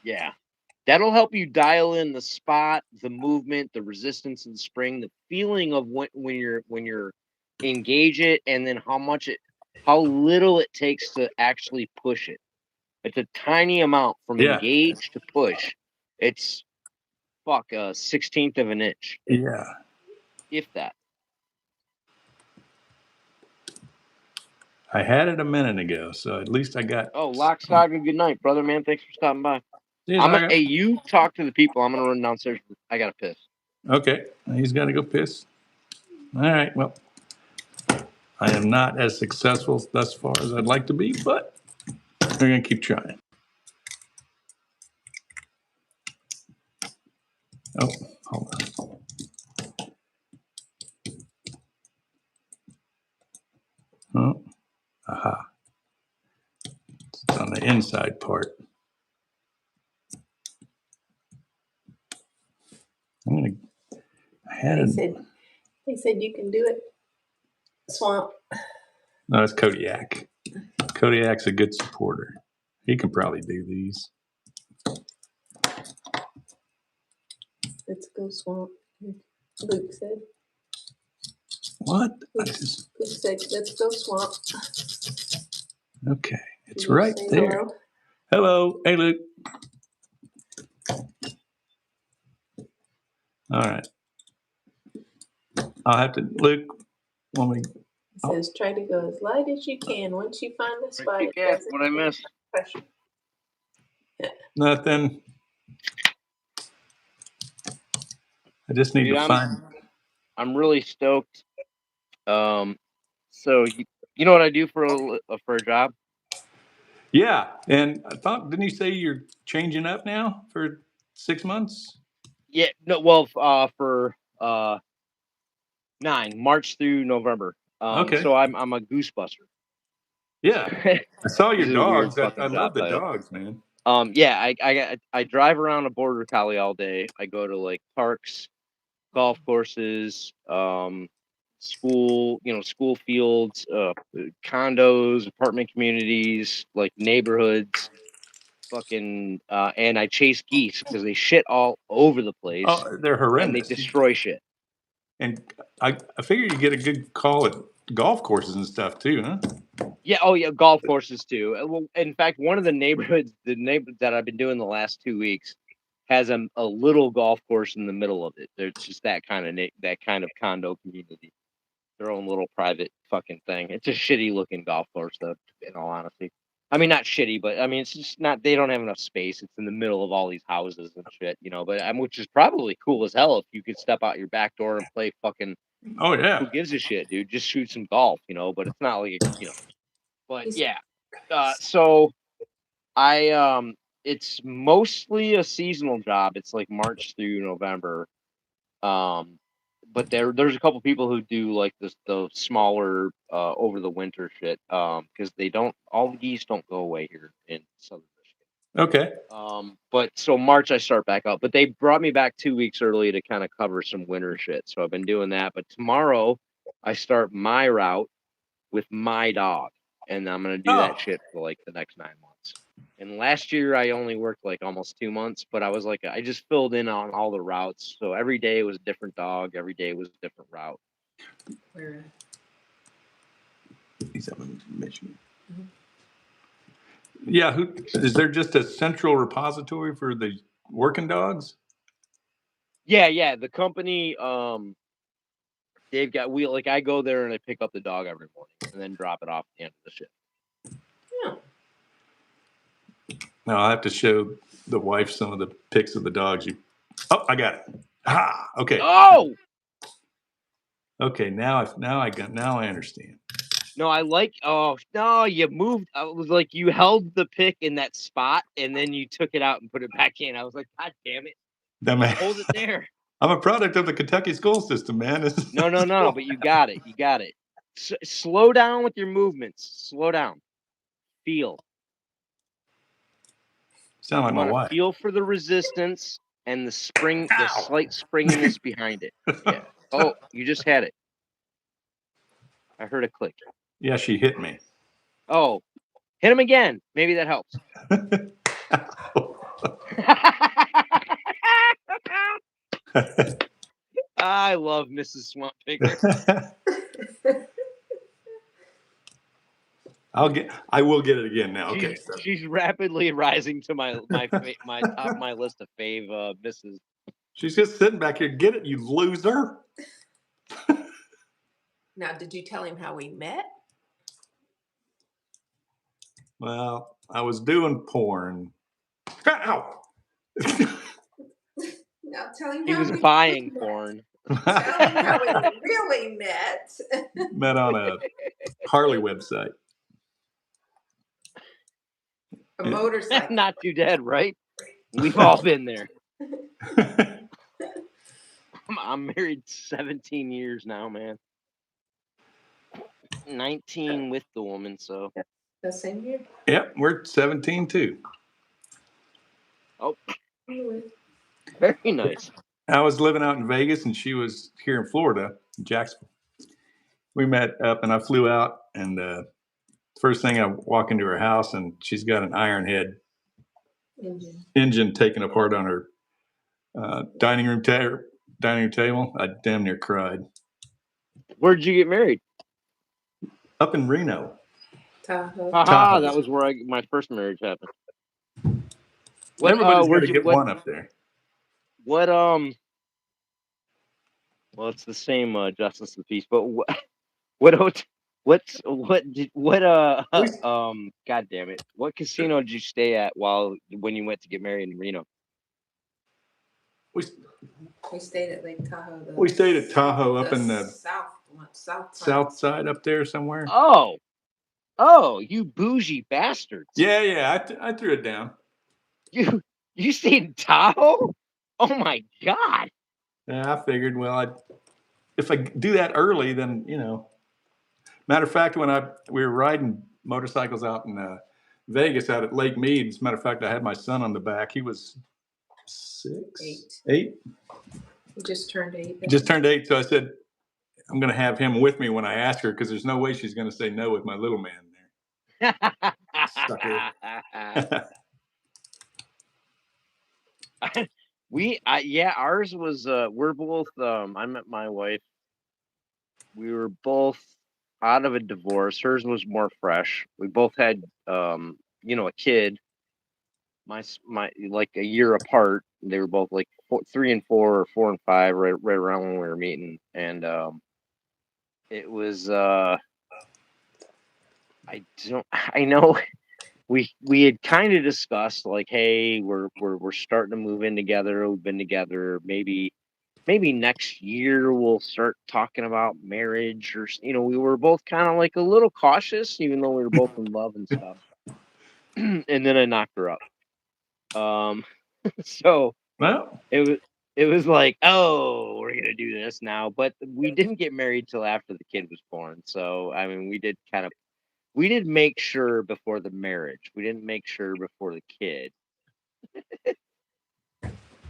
Yeah. That'll help you dial in the spot, the movement, the resistance of the spring, the feeling of when you're engage it, and then how little it takes to actually push it. It's a tiny amount from engage to push. It's a 1/16 of an inch. Yeah. If that. I had it a minute ago, so at least I got. Oh, Lock Saga, good night, brother, man. Thanks for stopping by. Yeah, Hey, you talk to the people. I'm gonna run downstairs. I gotta piss. Okay, he's got to go piss. All right, well, I am not as successful thus far as I'd like to be, but we're going to keep trying. Oh, hold on. Oh, aha. It's on the inside part. I'm going to. They said you can do it. Swamp. No, it's Kodiak. Kodiak's a good supporter. He can probably do these. Let's go, Swamp. Luke said. What? Luke said, let's go, Swamp. Okay, it's right there. Hello. Hey, Luke. All right. I'll have to, Luke, want me. It says, try to go as light as you can. Once you find the spot, it doesn't what I missed. Pressure. Nothing. I just need to find. I'm really stoked. So you know what I do for a job? Yeah, and I thought, didn't you say you're changing up now for 6 months? Yeah, no, well, for 9 March through November. Okay. So I'm a goose buster. Yeah, I saw your dogs. I love the title. dogs, man. Yeah, I drive around a border collie all day. I go to like parks, golf courses, school fields, condos, apartment communities, like neighborhoods, and I chase geese because they shit all over the place. Oh, they're horrendous. And they destroy shit. And I figure you get a good call at golf courses and stuff too, huh? Yeah, golf courses too. Well, in fact, one of the neighborhoods that I've been doing the last 2 weeks has a little golf course in the middle of it. There's just that kind of condo community, their own little private fucking thing. It's a shitty looking golf course, though. In all honesty, I mean not shitty, but I mean it's just not. They don't have enough space. It's in the middle of all these houses and shit, But which is probably cool as hell if you could step out your back door and play fucking. Oh yeah. Who gives a shit, dude? Just shoot some golf, But it's not like But yeah, so I it's mostly a seasonal job. It's like March through November. But there's a couple people who do like the smaller over the winter shit. Because all the geese don't go away here in southern Michigan. Okay. But so March I start back up. But they brought me back 2 weeks early to kind of cover some winter shit. So I've been doing that. But tomorrow I start my route with my dog. And I'm going to do that shit for like the next 9 months. And last year I only worked like almost 2 months, but I just filled in on all the routes. So every day was a different dog. Every day was a different route. He's up in Michigan. Mhm. Yeah, is there just a central repository for the working dogs? Yeah. The company, they've got I go there and I pick up the dog every morning and then drop it off at the end of the shift. Yeah. Now I have to show the wife some of the pics of the dogs. Oh, I got it. Ah, okay. Oh Okay, now I understand. no, oh no, you moved. I was like, you held the pick in that spot and then you took it out and put it back in. I was like, God damn it. Hold it there. I'm a product of the Kentucky school system, man. No, but you got it. Slow down with your movements. Slow down. Feel. Sound like You my want to wife. feel for the resistance and the slight springiness behind it. Yeah. Oh, you just had it. I heard a click. Yeah, she hit me. Oh, hit him again. Maybe that helps. I love Mrs. Swamp Picker. I will get it again now. Okay. She's rapidly rising to my top of my list of fave Mrs. She's just sitting back here. Get it, you loser. Now, did you tell him how we met? Well, I was doing porn. Ow! Now tell him He how was we buying met. porn. Tell him how we really met. Met on a Harley website. A motorcycle. Not too dead, right? We've all been there. I'm married 17 years now, man. 19 with the woman, so. The same year? Yep, we're 17 too. Oh, very nice. I was living out in Vegas and she was here in Florida, Jacksonville. We met up and I flew out and first thing I walk into her house and she's got an iron head engine taken apart on her dining room table. I damn near cried. Where'd you get married? Up in Reno. Tahoe. Aha, that was where my first marriage happened. Everybody's got to get one up there. Well, it's the same Justice of the Peace, but God damn it, what casino did you stay at when you went to get married in Reno? We stayed at Lake Tahoe. We stayed at Tahoe up in the south side up there somewhere. Oh, you bougie bastards! Yeah, I threw it down. You stayed in Tahoe? Oh my God! Yeah, I figured. Well, if I do that early, then Matter of fact, when we were riding motorcycles out in Vegas, out at Lake Mead. As a matter of fact, I had my son on the back. He was 8. He just turned 8. Just turned 8. So I said, I'm going to have him with me when I ask her because there's no way she's going to say no with my little man there. Sucker. Ours was, we're both, I met my wife. We were both out of a divorce. Hers was more fresh. We both had, a kid. My like a year apart. They were both like 3 and 4 or 4 and 5, right around when we were meeting. And it was I know we had kind of discussed like, hey, we're starting to move in together. We've been together. Maybe next year we'll start talking about marriage, or we were both kind of like a little cautious, even though we were both in love and stuff. And then I knocked her up. So well, it was like, oh, we're gonna do this now, but we didn't get married till after the kid was born. So I mean, we did make sure before the marriage. We didn't make sure before the kid.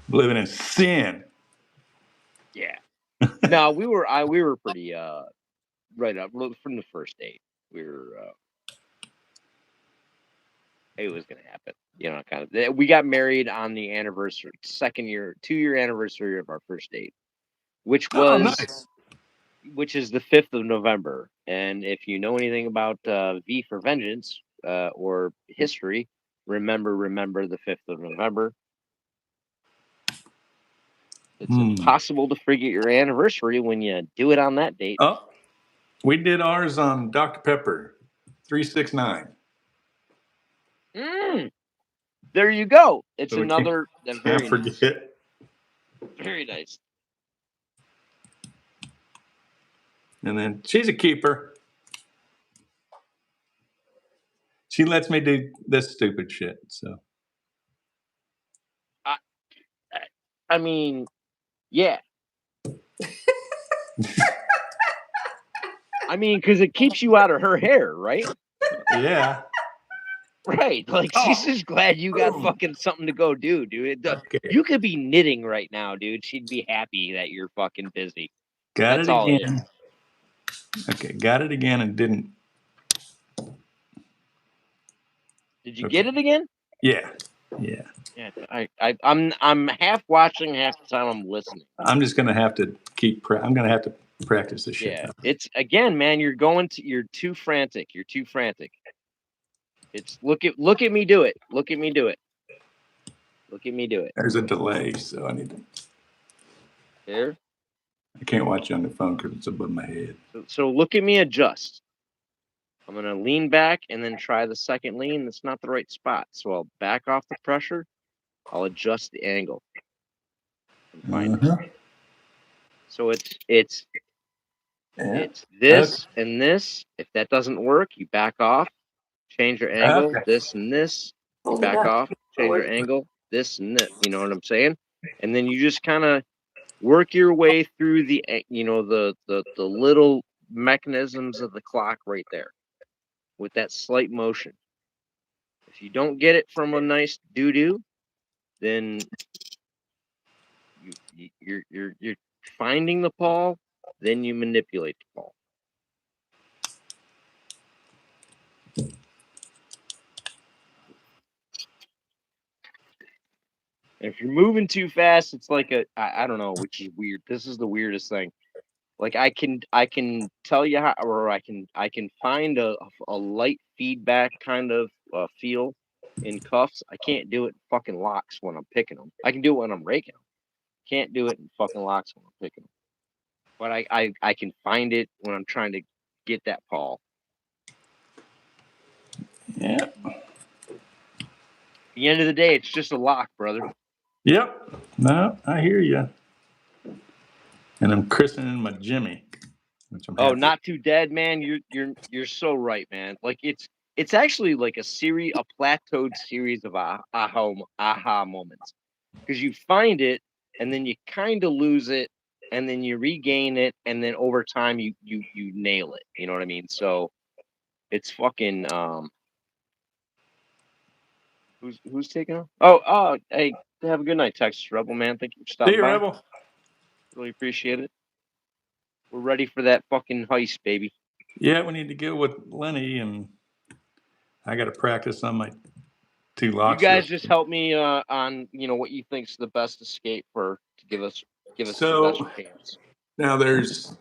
Living in sin. Yeah. No, we were pretty right up from the first date. We were it was gonna happen. Kind of. We got married on the anniversary, 2-year anniversary of our first date, which was nice. which is the 5th of November. And if you know anything about V for Vengeance or history, remember the 5th of November. It's impossible to forget your anniversary when you do it on that date. Oh, we did ours on Dr. Pepper, 369. There you go. It's So we another very can't nice. forget. Very nice. And then she's a keeper. She lets me do this stupid shit. So I mean, yeah. I mean, because it keeps you out of her hair, right? yeah. Right. Like, she's just glad you got fucking something to go do, dude. Okay. You could be knitting right now, dude. She'd be happy that you're fucking busy. Got That's it all it again. is. Okay, got it again and didn't. Did you get it again? Yeah. Yeah. Yeah. I'm half watching, half the time I'm listening. I'm just gonna have to I'm gonna have to practice this shit. Yeah. It's again, man. You're too frantic. You're too frantic. It's look at me do it. Look at me do it. Look at me do it. There's a delay, so I need to. There. I can't watch you on the phone because it's above my head. So look at me adjust. I'm going to lean back and then try the second lean. That's not the right spot. So I'll back off the pressure. I'll adjust the angle. And find it. So it's this and this. If that doesn't work, you back off, change your angle, this and this. You back off, change your angle, this and this. You know what I'm saying? And then you just kind of work your way through the little mechanisms of the clock right there with that slight motion. If you don't get it from a nice doo-doo, then you're finding the pawl, then you manipulate the pawl. If you're moving too fast, it's like I don't know, which is weird. This is the weirdest thing. Like I can tell you how, or I can find a light feedback kind of feel in cuffs. I can't do it in fucking locks when I'm picking them. I can do it when I'm raking them. Can't do it in fucking locks when I'm picking them. But I can find it when I'm trying to get that pawl. Yeah. At the end of the day, it's just a lock, brother. Yep. No, I hear you. And I'm christening my Jimmy. Which I'm happy. Not too dead, man. You're so right, man. Like it's actually like a plateaued series of aha moments, because you find it and then you kind of lose it and then you regain it and then over time you nail it. You know what I mean? So it's fucking who's taking off? Oh, hey, have a good night, Texas Rebel, man. Thank you for stopping by. Rebel. Really appreciate it. We're ready for that fucking heist, baby. Yeah, we need to go with Lenny, and I got to practice on my 2 locks. You guys just help me on what you think's the best escape to give us the best chance. Now there's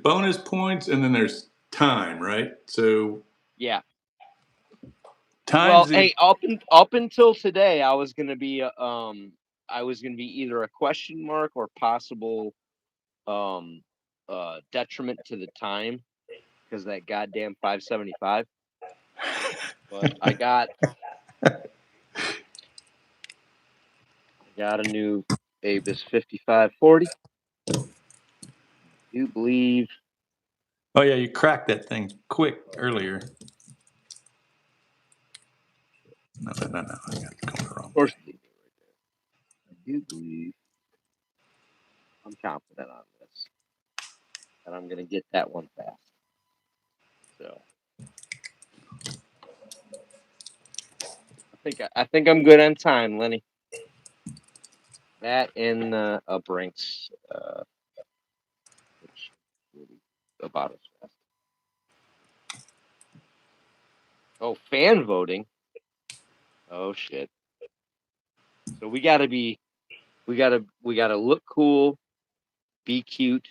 bonus points and then there's time, right? So yeah. Well, hey, up until today, I was gonna be either a question mark or possible detriment to the time because that goddamn 575. But I got a new Abus 5540. You believe? Oh yeah, you cracked that thing quick earlier. No. I got it going wrong. Of course, I do believe. I'm confident on this, and I'm gonna get that one fast. So I think I'm good on time, Lenny. That in a Brinks, which will be about as fast. Oh, fan voting. Oh shit. So we gotta look cool, be cute,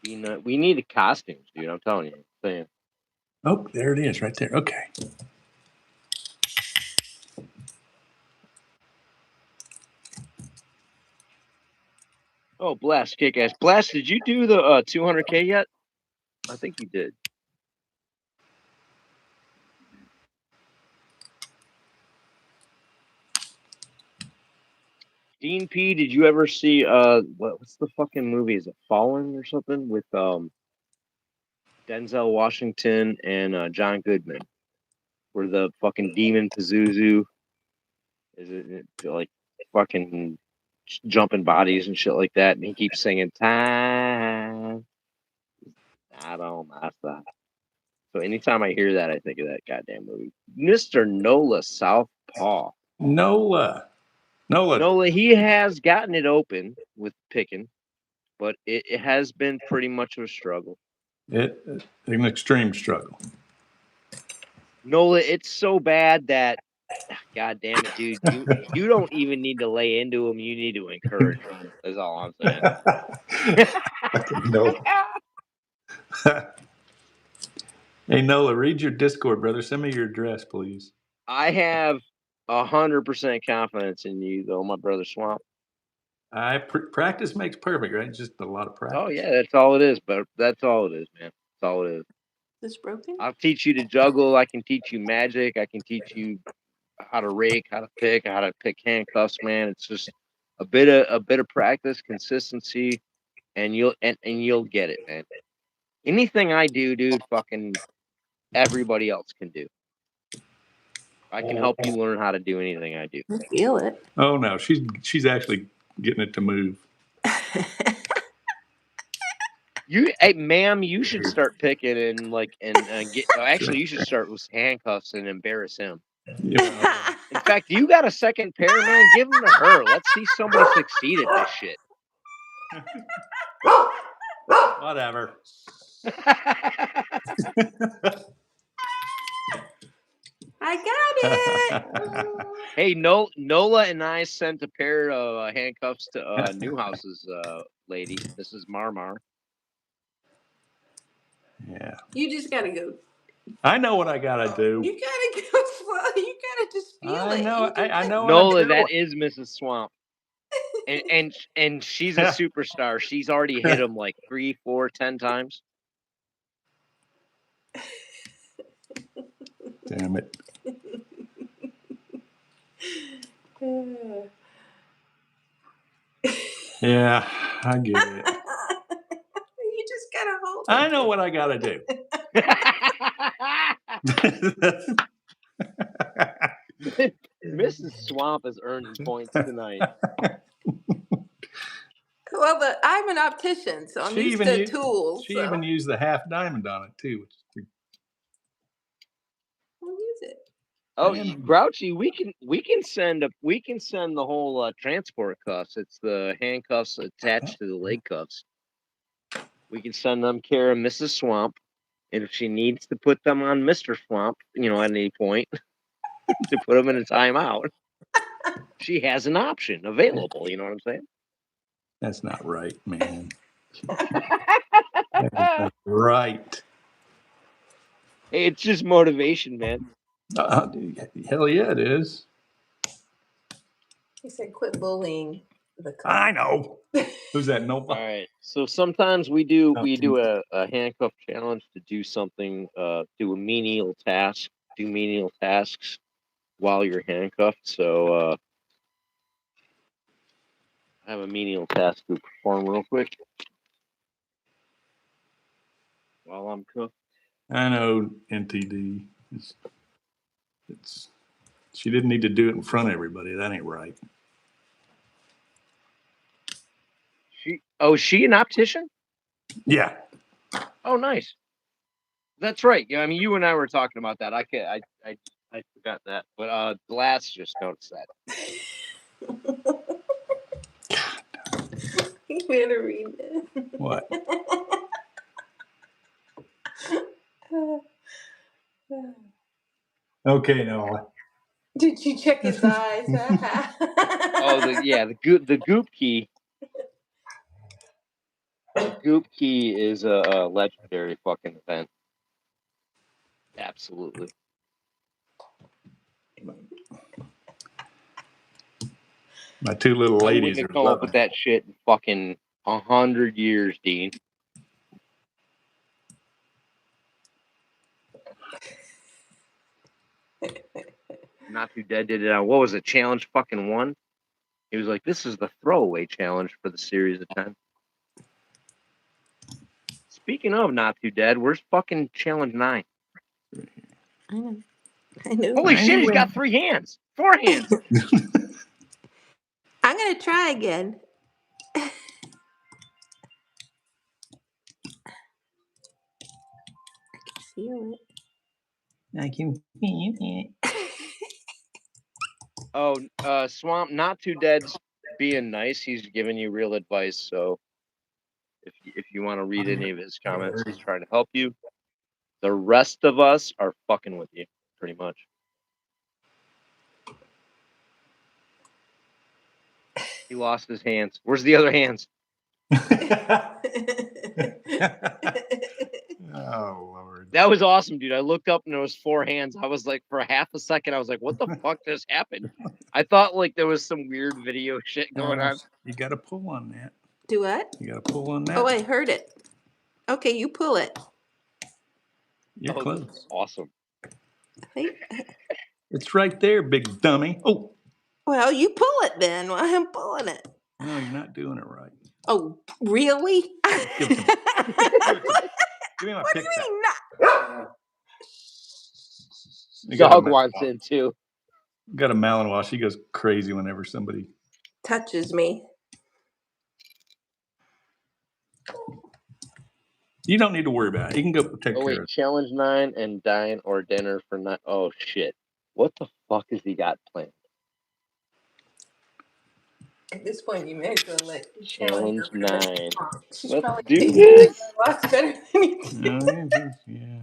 We need costumes, dude. I'm telling you. I'm saying. Oh, there it is, right there. Okay. Oh, Blast, kick ass. Blast, did you do the 200K yet? I think you did. Dean P, did you ever see what's the fucking movie? Is it Fallen or something with Denzel Washington and John Goodman, where the fucking demon Pazuzu is it like fucking jumping bodies and shit like that, and he keeps singing time. I don't my stuff. So anytime I hear that, I think of that goddamn movie. Mr. Nola Southpaw. Nola, Nola, he has gotten it open with picking, but it has been pretty much of a struggle. an extreme struggle. Nola, it's so bad that, god damn it, dude, you don't even need to lay into him. You need to encourage him. That's all I'm saying. Nola. Hey, Nola, read your Discord, brother. Send me your address, please. I have 100% confidence in you, though, my brother Swamp. Practice makes perfect, right? Just a lot of practice. Oh yeah, that's all it is. But that's all it is, man. That's all it is. This broken? I'll teach you to juggle. I can teach you magic. I can teach you how to rake, how to pick handcuffs, man. It's just a bit of practice, consistency, and you'll get it, man. Anything I do, dude, fucking everybody else can do. I can help you learn how to do anything I do. I feel it. Oh no, she's actually getting it to move. Hey, ma'am, you should start picking and get. Actually, you should start with handcuffs and embarrass him. Yeah. In fact, you got a second pair, man. Give them to her. Let's see somebody succeed at this shit. Whatever. I got it. Hey, Nola and I sent a pair of handcuffs to Newhouse's lady, Mrs. Marmar. Yeah. You just gotta go. I know what I gotta do. You gotta go slow. You gotta just feel I it. know. I know. Nola, that is Mrs. Swamp, and she's a superstar. She's already hit him like 3, 4, 10 times. Damn it. Yeah, I get it. You just gotta hold it. I know what I gotta do. Mrs. Swamp is earning points tonight. Well, I'm an optician, so I'm used to tools. She even used the half diamond on it too. We'll use it. Oh, Grouchy, we can send the whole transport cuffs. It's the handcuffs attached to the leg cuffs. We can send them care of Mrs. Swamp, and if she needs to put them on Mr. Swamp, at any point to put them in a timeout, she has an option available. You know what I'm saying? That's not right, man. That's not right. Hey, it's just motivation, man. Hell yeah, it is. He said, "Quit bullying the cup." I know. Who's that? Nope. All right. So sometimes we do a handcuff challenge to do something, do a menial task, do menial tasks while you're handcuffed. So I have a menial task to perform real quick while I'm cuffed. I know NTD. It's she didn't need to do it in front of everybody. That ain't right. Is she an optician? Yeah. Oh, nice. That's right. Yeah, I mean, you and I were talking about that. I forgot that, but Glass just noticed that. You better read it. What? Okay, Noah. Did you check his eyes? Oh, the goop key. The Goop Key is a legendary fucking event. Absolutely. My two little I ladies wouldn't are have come up loving with it. that shit in fucking 100 years, Dean. Not Too Dead did it on, what was it, challenge fucking 1? He was like, this is the throwaway challenge for the series of 10. Speaking of Not Too Dead, where's fucking challenge 9? I know. I know. Holy shit, he's Anyway. got 3 hands. 4 hands. I'm going to try again. I can feel it. I can feel it. Oh, Swamp, Not Too Dead's being nice. He's giving you real advice. So if you want to read any of his comments, he's trying to help you. The rest of us are fucking with you, pretty much. He lost his hands. Where's the other hands? Oh, Lord. That was awesome, dude. I looked up and there was 4 hands. I was like, for half a second, I was like, what the fuck just happened? I thought like there was some weird video shit going on. You got to pull on that. Do what? You got to pull on that. Oh, I heard it. Okay, you pull it. You're close. Awesome. Hey, It's right there, big dummy. Oh, well, you pull it then. Well, I'm pulling it. no, you're not doing it right. Oh, really? Give me my What do pick you back. mean not? You got a Dog wants in too. Got a Malinois. She goes crazy whenever somebody Touches me. You don't need to worry about it. You can go take Oh care wait, of it. challenge 9 and dine or dinner for 9. Oh shit! What the fuck has he got planned? At this point, you may as well let the Challenge 9. She's Let's probably do tasting this. the lots better than me. No, yeah.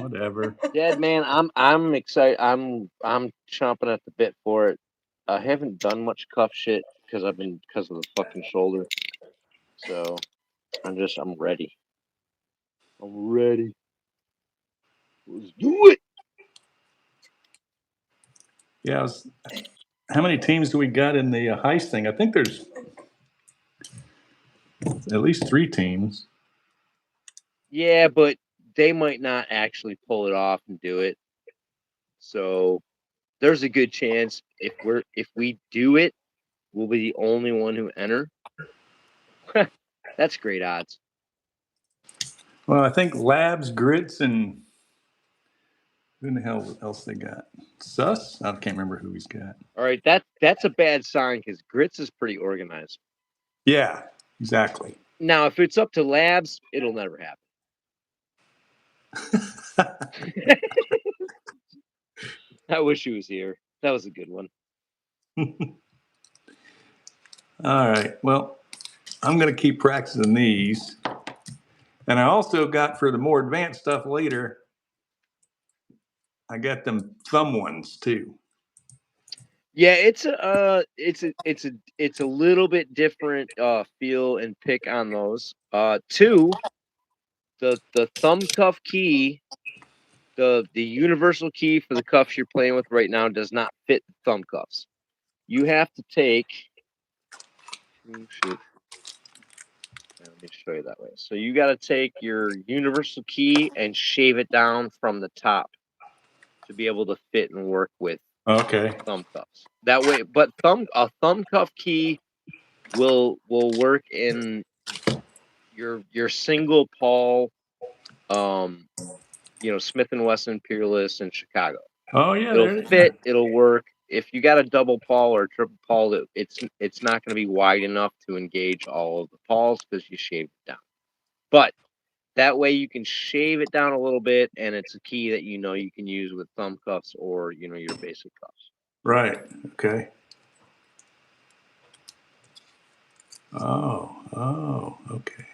Whatever. Dad, man, I'm excited. I'm chomping at the bit for it. I haven't done much cuff shit because of the fucking shoulder. So I'm ready. I'm ready. Let's do it. Yeah. How many teams do we got in the heist thing? I think there's at least 3 teams. Yeah, but they might not actually pull it off and do it. So there's a good chance if we do it, we'll be the only one who enter. That's great odds. Well, I think Labs, Grits, and who in the hell else they got? Sus? I can't remember who he's got. All right, that's a bad sign because Grits is pretty organized. Yeah, exactly. Now, if it's up to Labs, it'll never happen. I wish he was here. That was a good one. All right. Well, I'm going to keep practicing these. And I also got, for the more advanced stuff later, I got them thumb ones too. Yeah, it's a little bit different feel and pick on those. 2, the thumb cuff key, the universal key for the cuffs you're playing with right now does not fit the thumb cuffs. You have to take. Oh shit. Let me show you that way. So you got to take your universal key and shave it down from the top to be able to fit and work with thumb cuffs. That way, but a thumb cuff key will work in your single pawl, Smith & Wesson, Peerless, and Chicago. Oh yeah, It'll fit. It'll work. If you got a double pawl or a triple pawl, it's not going to be wide enough to engage all of the pawls because you shaved it down. But that way you can shave it down a little bit, and it's a key that you can use with thumb cuffs or your basic cuffs. Right. Okay. Oh, okay.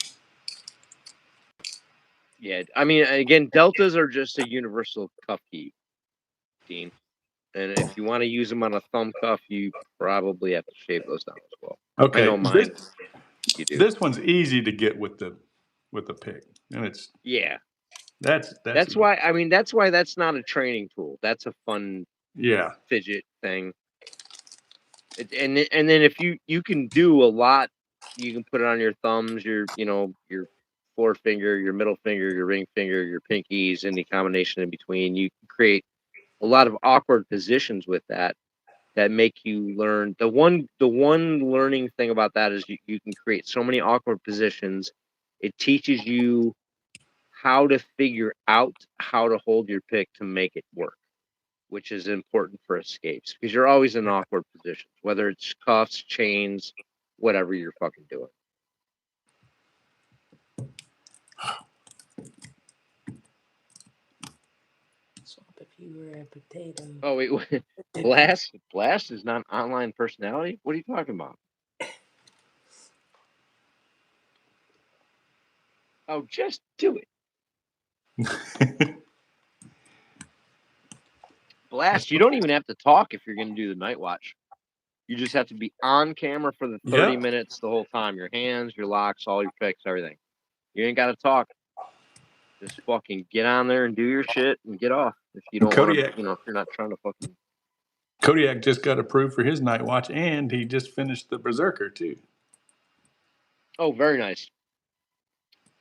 Yeah, I mean, again, deltas are just a universal cuff key, Dean. And if you want to use them on a thumb cuff, you probably have to shave those down as well. Okay. I know mine. you do. This one's easy to get with the pick, and it's that's why. I mean, that's why that's not a training tool. That's a fun fidget thing. And then if you can do a lot, you can put it on your thumbs, your forefinger, your middle finger, your ring finger, your pinkies, any combination in between. You can create a lot of awkward positions with that make you learn. The one learning thing about that is you can create so many awkward positions. It teaches you how to figure out how to hold your pick to make it work, which is important for escapes because you're always in awkward positions, whether it's cuffs, chains, whatever you're fucking doing. Swap if you were a potato. Oh wait, Blast is not an online personality? What are you talking about? Oh, just do it. Blast, you don't even have to talk if you're going to do the night watch. You just have to be on camera for the 30 minutes the whole time. Your hands, your locks, all your picks, everything. You ain't got to talk. Just fucking get on there and do your shit and get off. If you don't want to, if you're not trying to fucking. Kodiak just got approved for his night watch, and he just finished the Berserker too. Oh, very nice.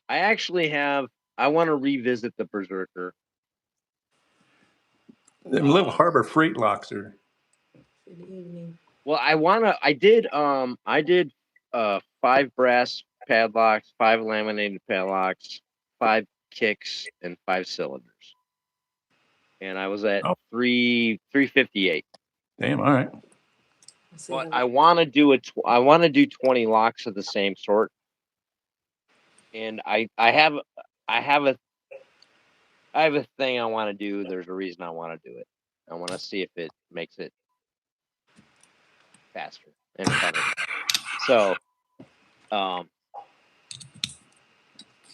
I actually I want to revisit the Berserker. The little Harbor Freight locks are. Good evening. Well, I did 5 brass padlocks, 5 laminated padlocks, 5 kicks, and 5 cylinders. And I was at 358. Damn, all right. But I want to do 20 locks of the same sort. And I have a thing I want to do. There's a reason I want to do it. I want to see if it makes it faster and funner. So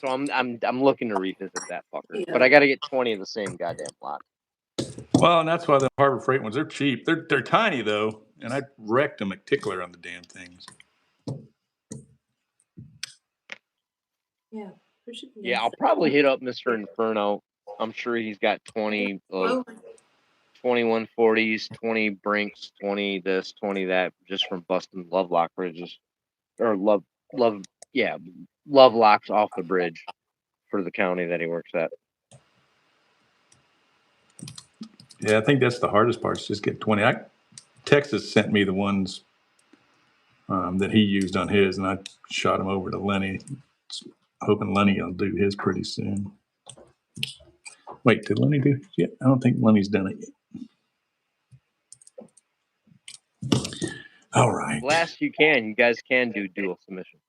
I'm looking to revisit that fucker. But I got to get 20 of the same goddamn lock. Well, and that's why the Harbor Freight ones, they're cheap. They're tiny though, and I wrecked them at Tickler on the damn things. Yeah. Yeah, I'll probably hit up Mr. Inferno. I'm sure he's got 20 2140s, 20 Brinks, 20 this, 20 that, just from busting love lock bridges. Or love locks off the bridge for the county that he works at. Yeah, I think that's the hardest part, is just get 20. Texas sent me the ones that he used on his, and I shot him over to Lenny, hoping Lenny will do his pretty soon. Wait, did Lenny do it yet? I don't think Lenny's done it yet. All right. Last you guys can do dual submission.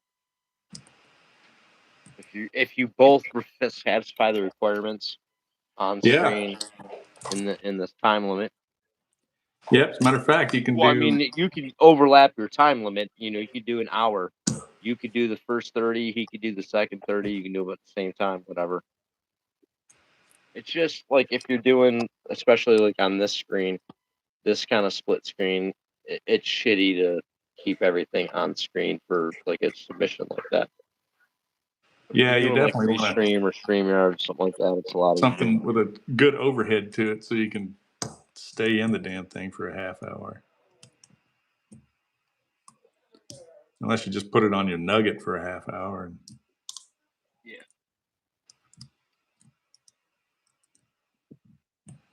If you both satisfy the requirements on screen in this time limit. Yep. As a matter of fact, you can do. I mean, you can overlap your time limit. You could do an hour. You could do the first 30. He could do the second 30. You can do them at the same time. Whatever. It's just like if you're doing, especially like on this screen, this kind of split screen, it's shitty to keep everything on screen for like a submission like that. Yeah, you definitely want Stream or StreamYard or something like that. It's a lot something with a good overhead to it, so you can stay in the damn thing for a half hour. Unless you just put it on your nugget for a half hour. Yeah.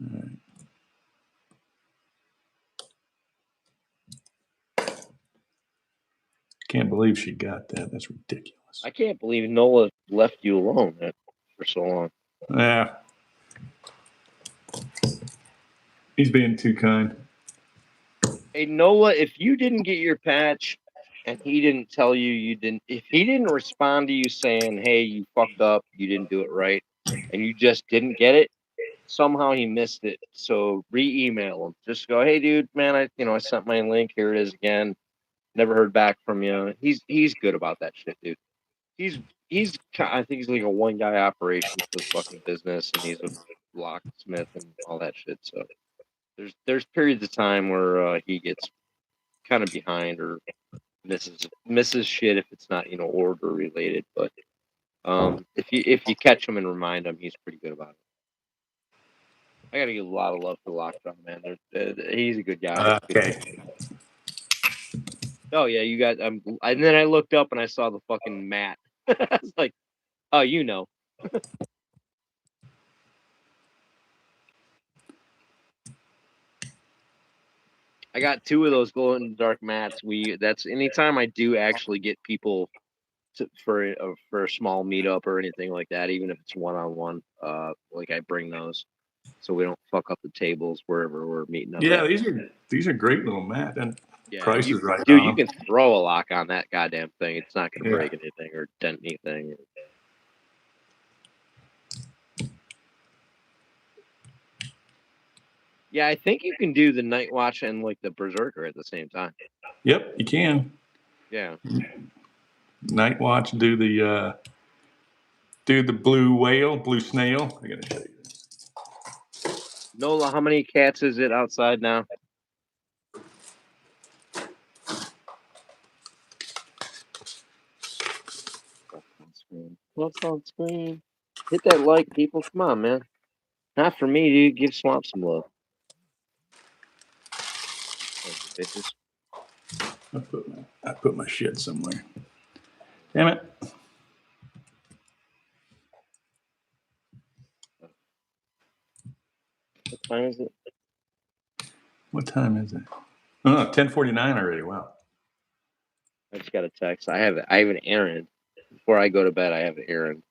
All right. Can't believe she got that. That's ridiculous. I can't believe Nola left you alone for so long. Yeah. He's being too kind. Hey, Nola, if you didn't get your patch and he didn't tell you didn't, if he didn't respond to you saying, hey, you fucked up, you didn't do it right, and you just didn't get it, somehow he missed it. So re-email him. Just go, hey, dude, man, I sent my link. Here it is again. Never heard back from you. He's good about that shit, dude. I think he's like a one guy operation for the fucking business, and he's a locksmith and all that shit. So there's periods of time where he gets kind of behind or misses shit if it's not order related. But if you catch him and remind him, he's pretty good about it. I gotta give a lot of love to Lockjaw, man. He's a good guy. Okay. Oh yeah, you guys. And then I looked up and I saw the fucking mat. I was like, oh, I got 2 of those glow in the dark mats. That's anytime I do actually get people for a small meetup or anything like that, even if it's one-on-one. Like I bring those so we don't fuck up the tables wherever we're meeting up. Yeah, at. these are great little mats, and price is right dude. on You them. can throw a lock on that goddamn thing. It's not gonna Yeah. break anything or dent anything. Yeah, I think you can do the Night Watch and like the Berserker at the same time. Yep, you can. Yeah. Night Watch, do the blue snail. I gotta show you this. Nola, how many cats is it outside now? What's on screen? Hit that like, people. Come on, man. Not for me, dude. Give Swamp some love. Bitches. I put my shit somewhere. Damn it. What time is it? What time is it? Oh, 10:49 already. Wow. I just got a text. I have an errand. Before I go to bed, I have an errand.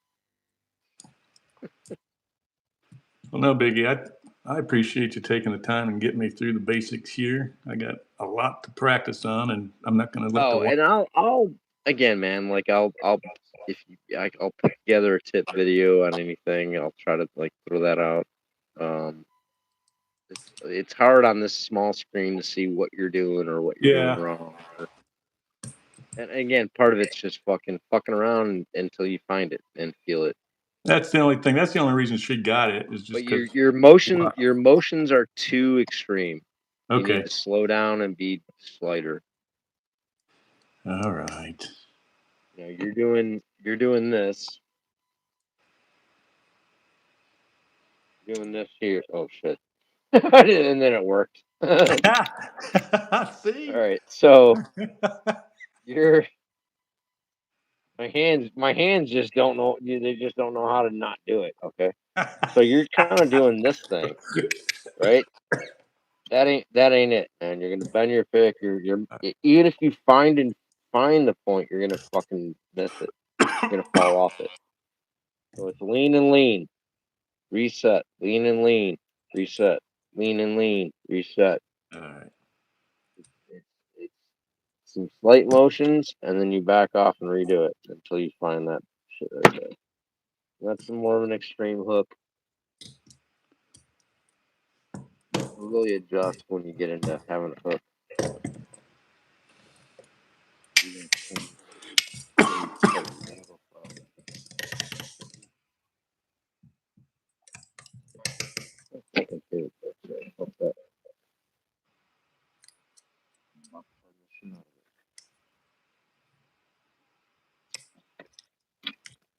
Well, no biggie. I appreciate you taking the time and getting me through the basics here. I got a lot to practice on, and I'm not going to let and I'll again, man. Like I'll put together a tip video on anything. I'll try to like throw that out. It's hard on this small screen to see what you're doing or what you're doing wrong. And again, part of it's just fucking around until you find it and feel it. That's the only thing. That's the only reason she got it is just because your motions are too extreme. You need to slow down and be slighter. All right. You're doing this. You're doing this here. Oh shit. And then it worked. See? All right. So my hands just don't know. They just don't know how to not do it. Okay. So you're kind of doing this thing, right? That ain't it, man. You're gonna bend your pick. You're even if you find the point, you're gonna fucking miss it. You're gonna fall off it. So it's lean and lean, reset, lean and lean, reset, lean and lean, reset. All right. It's some slight motions, and then you back off and redo it until you find that shit right there. That's more of an extreme hook. It'll really adjust when you get into having a hook.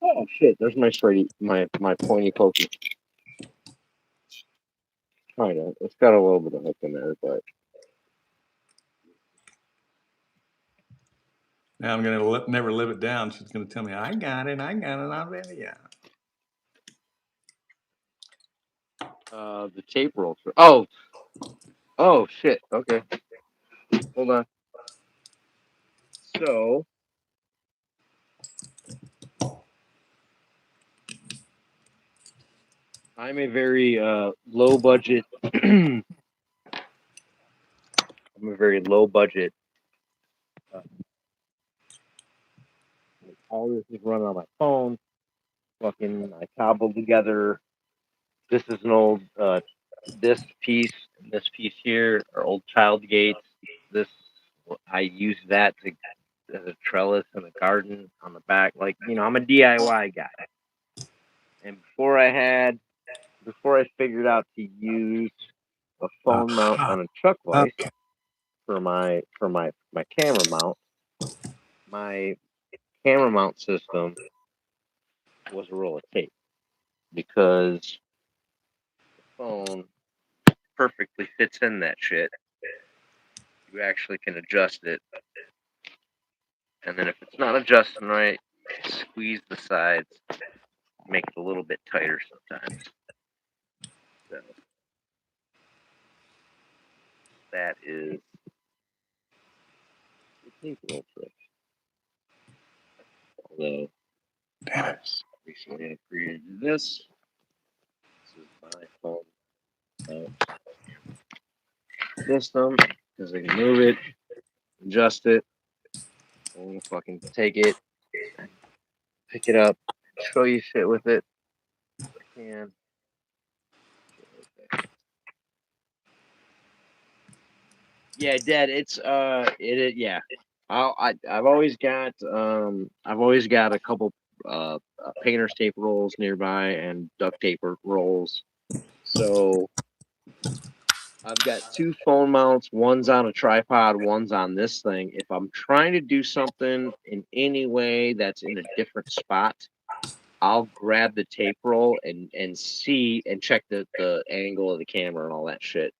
Oh shit! There's my straighty, my pointy pokey. Kinda. It's got a little bit of hook in there, but now I'm gonna never live it down. She's gonna tell me I got it already. Yeah. The tape roll. Oh shit. Okay. Hold on. So I'm a very low budget. I'm a very low budget. All this is run on my phone. Fucking, I cobbled together. This is an old. This piece and this piece here are old child gates. This I use that as a trellis in the garden on the back. Like I'm a DIY guy. And before I figured out to use a phone mount on a chuck vise for my camera mount, my camera mount system was a roll of tape because the phone perfectly fits in that shit. You actually can adjust it, and then if it's not adjusting right, you squeeze the sides, make it a little bit tighter sometimes. So that is the tape roll trick. Although Damn it. recently I created this. This is my phone system because I can move it, adjust it. I'm gonna fucking take it, pick it up, show you shit with it. If I can. Yeah, Dad. It's yeah. I've always got a couple painter's tape rolls nearby and duct tape rolls. So I've got two phone mounts. One's on a tripod. One's on this thing. If I'm trying to do something in any way that's in a different spot, I'll grab the tape roll and see and check the angle of the camera and all that shit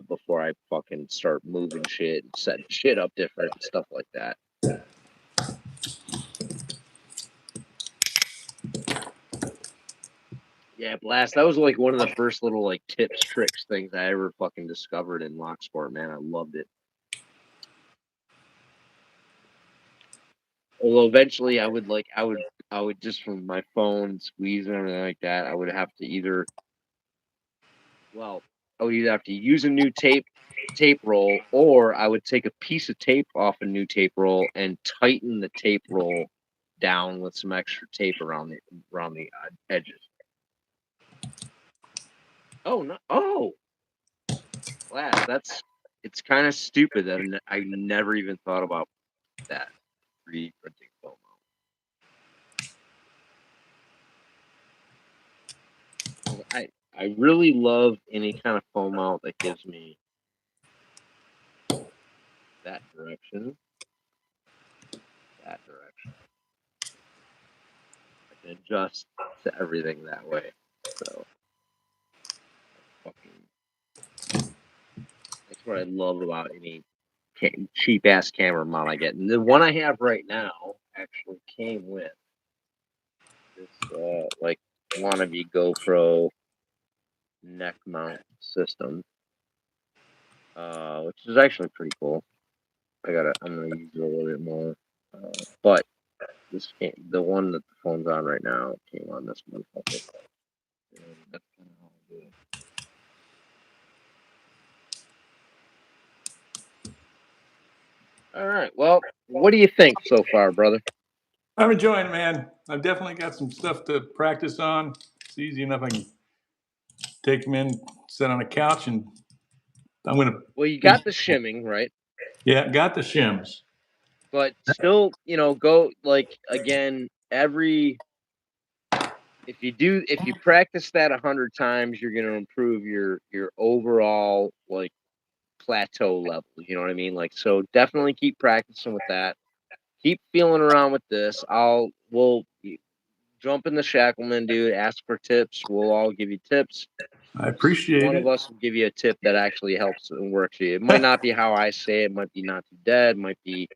before I fucking start moving shit and setting shit up different and stuff like that. Yeah, Blast. That was like one of the first little like tips, tricks things I ever fucking discovered in lock sport, man. I loved it. Although eventually I would just from my phone squeeze and everything like that, I would have to either I would either have to use a new tape roll, or I would take a piece of tape off a new tape roll and tighten the tape roll down with some extra tape around the edges. Oh no! Oh, wow, it's kind of stupid that I never even thought about that 3D printing foam mount. I really love any kind of foam mount that gives me that direction. I can adjust to everything that way. So that's what I love about any cheap ass camera mount I get. And the one I have right now actually came with this like wannabe GoPro neck mount system, which is actually pretty cool. I'm gonna use it a little bit more, but the one that the phone's on right now came on this motherfucker. And that's kind of how I do it. All right. Well, what do you think so far, brother? I'm enjoying it, man. I've definitely got some stuff to practice on. It's easy enough. I can take them in, sit on a couch, and I'm gonna. Well, you got the shimming, right? Yeah, got the shims. But still, go like again if you practice that 100 times, you're gonna improve your overall like plateau level. You know what I mean? Like, so definitely keep practicing with that. Keep feeling around with this. We'll jump in the Shacklemen, dude. Ask for tips. We'll all give you tips. I appreciate One it. of us will give you a tip that actually helps and works for you. It might not be how I say it. It might be not too dead. Might be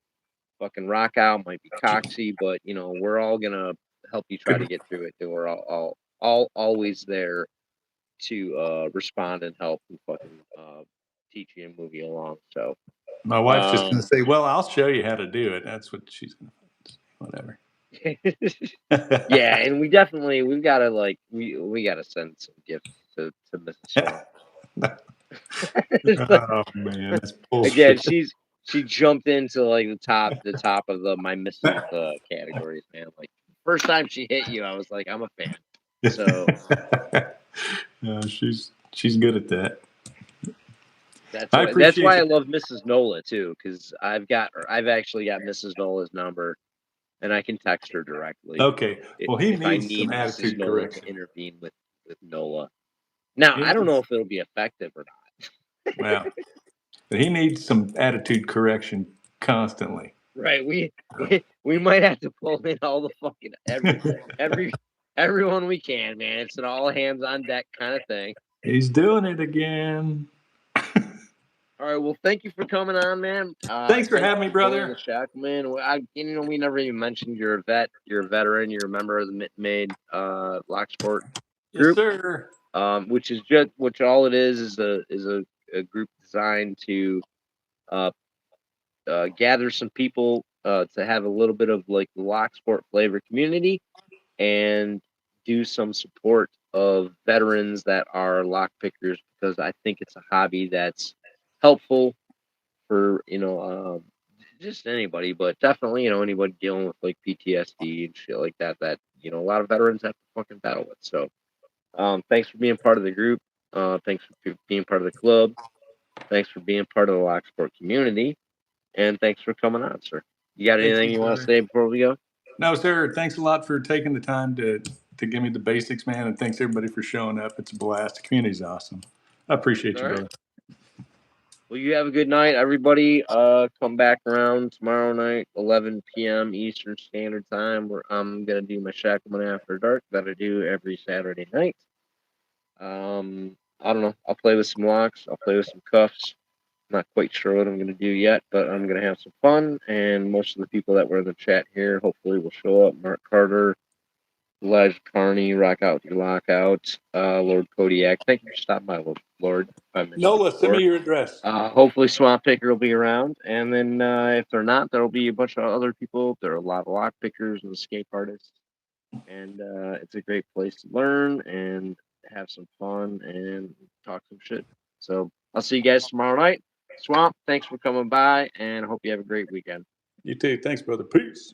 fucking rock out. Might be coxy. But we're all gonna help you try to get through it. And we're all always there to respond and help and fucking teach you and move you along. So My wife's just gonna say, "Well, I'll show you how to do it." That's what she's gonna. Whatever. yeah, and we've got to like we got to send some gifts to Mrs. Oh man, that's bullshit. Again, she jumped into like the top of the my Mrs. Categories, man. Like first time she hit you, I was like, I'm a fan. So no, she's good at that. That's why I love Mrs. Nola too, because I've actually got Mrs. Nola's number, and I can text her directly. Okay. Well, he if I needs need some Mrs. attitude Nola correction. to intervene with Nola. Now I don't know if it'll be effective or not. Well, but he needs some attitude correction constantly. Right. We might have to pull in all the fucking everyone we can, man. It's an all hands on deck kind of thing. He's doing it again. All right. Well, thank you for coming on, man. Thanks for thank having you me, for joining brother. the Shacklemen. We never even mentioned you're a vet, you're a veteran, you're a member of the Made Locksport Yes, group, sir. which all it is a group designed to gather some people to have a little bit of like the Locksport flavor community and do some support of veterans that are lock pickers, because I think it's a hobby that's helpful for just anybody, but definitely anybody dealing with like PTSD and shit like that a lot of veterans have to fucking battle with. So thanks for being part of the group. Thanks for being part of the club. Thanks for being part of the Locksport community. And thanks for coming on, sir. You got anything you want to say before we go? No, sir. Thanks a lot for taking the time to give me the basics, man. And thanks everybody for showing up. It's a blast. The community's awesome. I appreciate you, brother. Well, you have a good night, everybody. Come back around tomorrow night, 11 p.m. Eastern Standard Time, where I'm gonna do my Shacklemen After Dark that I do every Saturday night. I don't know. I'll play with some locks. I'll play with some cuffs. Not quite sure what I'm gonna do yet, but I'm gonna have some fun. And most of the people that were in the chat here hopefully will show up. Mark Carter, Elijah Carney, Rock Out Your Lockout, Lord Kodiak. Thank you for stopping by, Lord. Nola, send me your address. Hopefully Swamp Picker will be around. And then if they're not, there'll be a bunch of other people. There are a lot of lock pickers and escape artists. And it's a great place to learn and have some fun and talk some shit. So I'll see you guys tomorrow night. Swamp, thanks for coming by, and I hope you have a great weekend. You too. Thanks, brother. Peace.